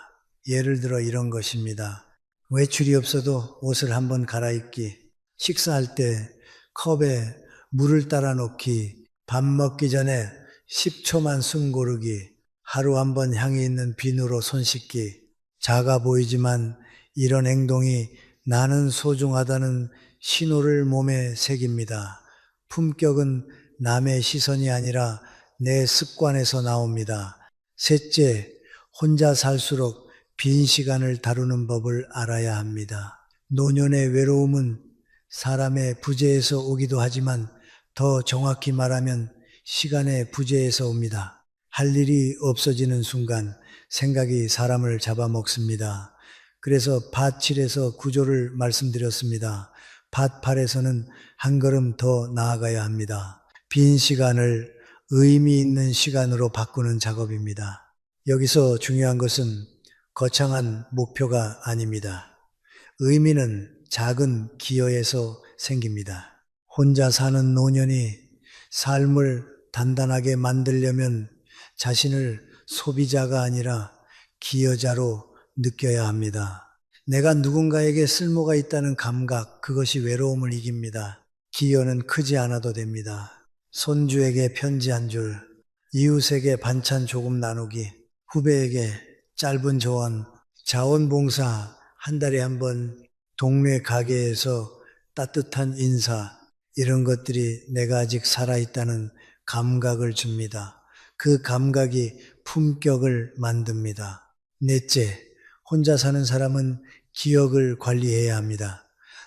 예를 들어 이런 것입니다. 외출이 없어도 옷을 한번 갈아입기, 식사할 때 컵에 물을 따라 놓기, 밥 먹기 전에 10초만 숨 고르기, 하루 한 번 향이 있는 비누로 손 씻기. 작아 보이지만 이런 행동이 나는 소중하다는 신호를 몸에 새깁니다. 품격은 남의 시선이 아니라 내 습관에서 나옵니다. 셋째, 혼자 살수록 빈 시간을 다루는 법을 알아야 합니다. 노년의 외로움은 사람의 부재에서 오기도 하지만 더 정확히 말하면 시간의 부재에서 옵니다. 할 일이 없어지는 순간 생각이 사람을 잡아먹습니다. 그래서 밭 7에서 구조를 말씀드렸습니다. 밭 8에서는 한 걸음 더 나아가야 합니다. 빈 시간을 의미 있는 시간으로 바꾸는 작업입니다. 여기서 중요한 것은 거창한 목표가 아닙니다. 의미는 작은 기여에서 생깁니다. 혼자 사는 노년이 삶을 단단하게 만들려면 자신을 소비자가 아니라 기여자로 느껴야 합니다. 내가 누군가에게 쓸모가 있다는 감각, 그것이 외로움을 이깁니다. 기여는 크지 않아도 됩니다. 손주에게 편지 한 줄, 이웃에게 반찬 조금 나누기, 후배에게 짧은 조언, 자원봉사 한 달에 한 번 동네 가게에서 따뜻한 인사, 이런 것들이 내가 아직 살아있다는 감각을 줍니다. 그 감각이 품격을 만듭니다. 넷째, 혼자 사는 사람은 기억을 관리해야 합니다.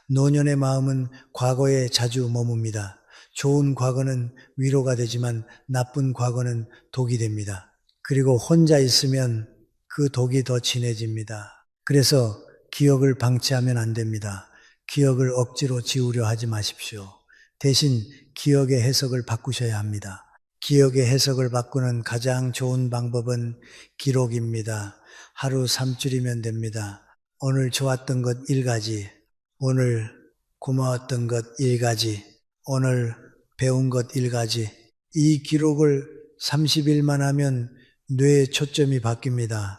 노년의 마음은 과거에 자주 머뭅니다. 좋은 과거는 위로가 되지만 나쁜 과거는 독이 됩니다. 그리고 혼자 있으면 그 독이 더 진해집니다. 그래서 기억을 방치하면 안 됩니다. 기억을 억지로 지우려 하지 마십시오. 대신 기억의 해석을 바꾸셔야 합니다. 기억의 해석을 바꾸는 가장 좋은 방법은 기록입니다. 하루 3줄이면 됩니다. 오늘 좋았던 것 1가지, 오늘 고마웠던 것 1가지, 오늘 배운 것 1가지. 이 기록을 30일만 하면 뇌의 초점이 바뀝니다.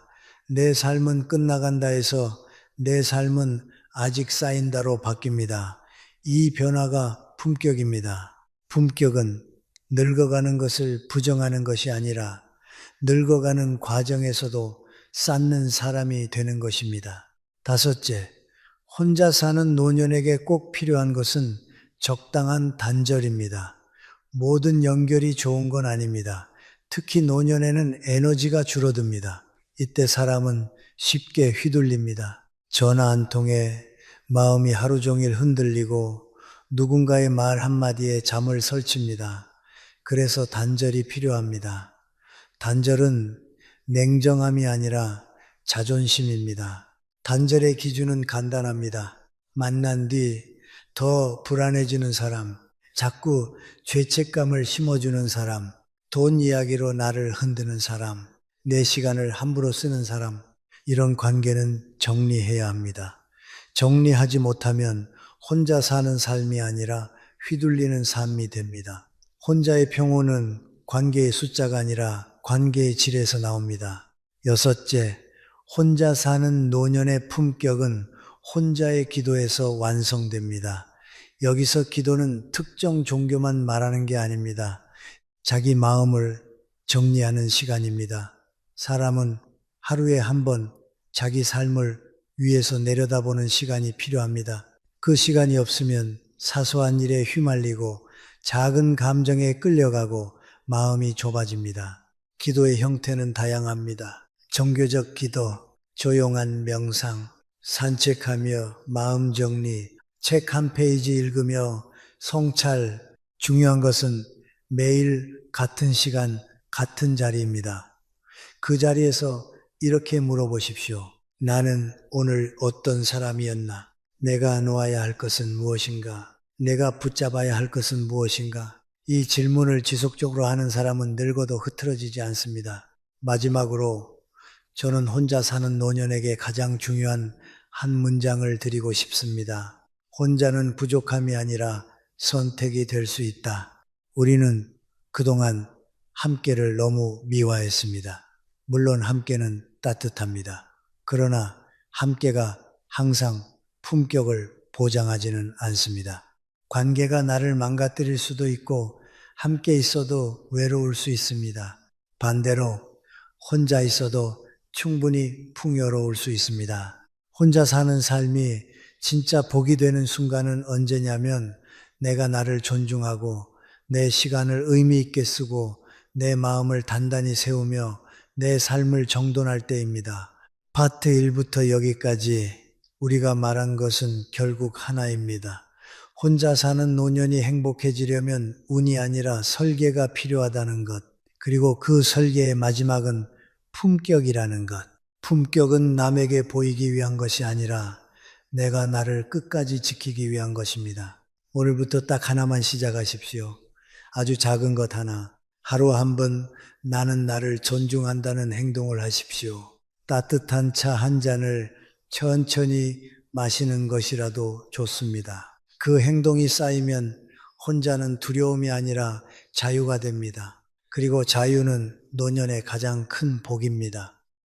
내 삶은 끝나간다 해서 내 삶은 아직 쌓인다로 바뀝니다. 이 변화가 품격입니다. 품격은 늙어가는 것을 부정하는 것이 아니라 늙어가는 과정에서도 쌓는 사람이 되는 것입니다. 다섯째, 혼자 사는 노년에게 꼭 필요한 것은 적당한 단절입니다. 모든 연결이 좋은 건 아닙니다. 특히 노년에는 에너지가 줄어듭니다. 이때 사람은 쉽게 휘둘립니다. 전화 한 통에 마음이 하루 종일 흔들리고 누군가의 말 한마디에 잠을 설칩니다. 그래서 단절이 필요합니다. 단절은 냉정함이 아니라 자존심입니다. 단절의 기준은 간단합니다. 만난 뒤 더 불안해지는 사람, 자꾸 죄책감을 심어주는 사람, 돈 이야기로 나를 흔드는 사람, 내 시간을 함부로 쓰는 사람, 이런 관계는 정리해야 합니다. 정리하지 못하면 혼자 사는 삶이 아니라 휘둘리는 삶이 됩니다. 혼자의 평온은 관계의 숫자가 아니라 관계의 질에서 나옵니다. 여섯째, 혼자 사는 노년의 품격은 혼자의 기도에서 완성됩니다. 여기서 기도는 특정 종교만 말하는 게 아닙니다. 자기 마음을 정리하는 시간입니다. 사람은 하루에 한 번 자기 삶을 위에서 내려다보는 시간이 필요합니다. 그 시간이 없으면 사소한 일에 휘말리고 작은 감정에 끌려가고 마음이 좁아집니다. 기도의 형태는 다양합니다. 정교적 기도, 조용한 명상, 산책하며 마음 정리, 책 한 페이지 읽으며 성찰, 중요한 것은 매일 같은 시간, 같은 자리입니다. 그 자리에서 이렇게 물어보십시오. 나는 오늘 어떤 사람이었나? 내가 놓아야 할 것은 무엇인가? 내가 붙잡아야 할 것은 무엇인가? 이 질문을 지속적으로 하는 사람은 늙어도 흐트러지지 않습니다. 마지막으로 저는 혼자 사는 노년에게 가장 중요한 한 문장을 드리고 싶습니다. 혼자는 부족함이 아니라 선택이 될 수 있다. 우리는 그동안 함께를 너무 미화했습니다. 물론 함께는 따뜻합니다. 그러나 함께가 항상 품격을 보장하지는 않습니다. 관계가 나를 망가뜨릴 수도 있고 함께 있어도 외로울 수 있습니다. 반대로 혼자 있어도 충분히 풍요로울 수 있습니다. 혼자 사는 삶이 진짜 복이 되는 순간은 언제냐면 내가 나를 존중하고 내 시간을 의미 있게 쓰고 내 마음을 단단히 세우며 내 삶을 정돈할 때입니다. 파트 1부터 여기까지 우리가 말한 것은 결국 하나입니다. 혼자 사는 노년이 행복해지려면 운이 아니라 설계가 필요하다는 것, 그리고 그 설계의 마지막은 품격이라는 것. 품격은 남에게 보이기 위한 것이 아니라 내가 나를 끝까지 지키기 위한 것입니다. 오늘부터 딱 하나만 시작하십시오. 아주 작은 것 하나. 하루 한 번 나는 나를 존중한다는 행동을 하십시오. 따뜻한 차 한 잔을 천천히 마시는 것이라도 좋습니다. 그 행동이 쌓이면 혼자는 두려움이 아니라 자유가 됩니다. 그리고 자유는 노년의 가장 큰 복입니다.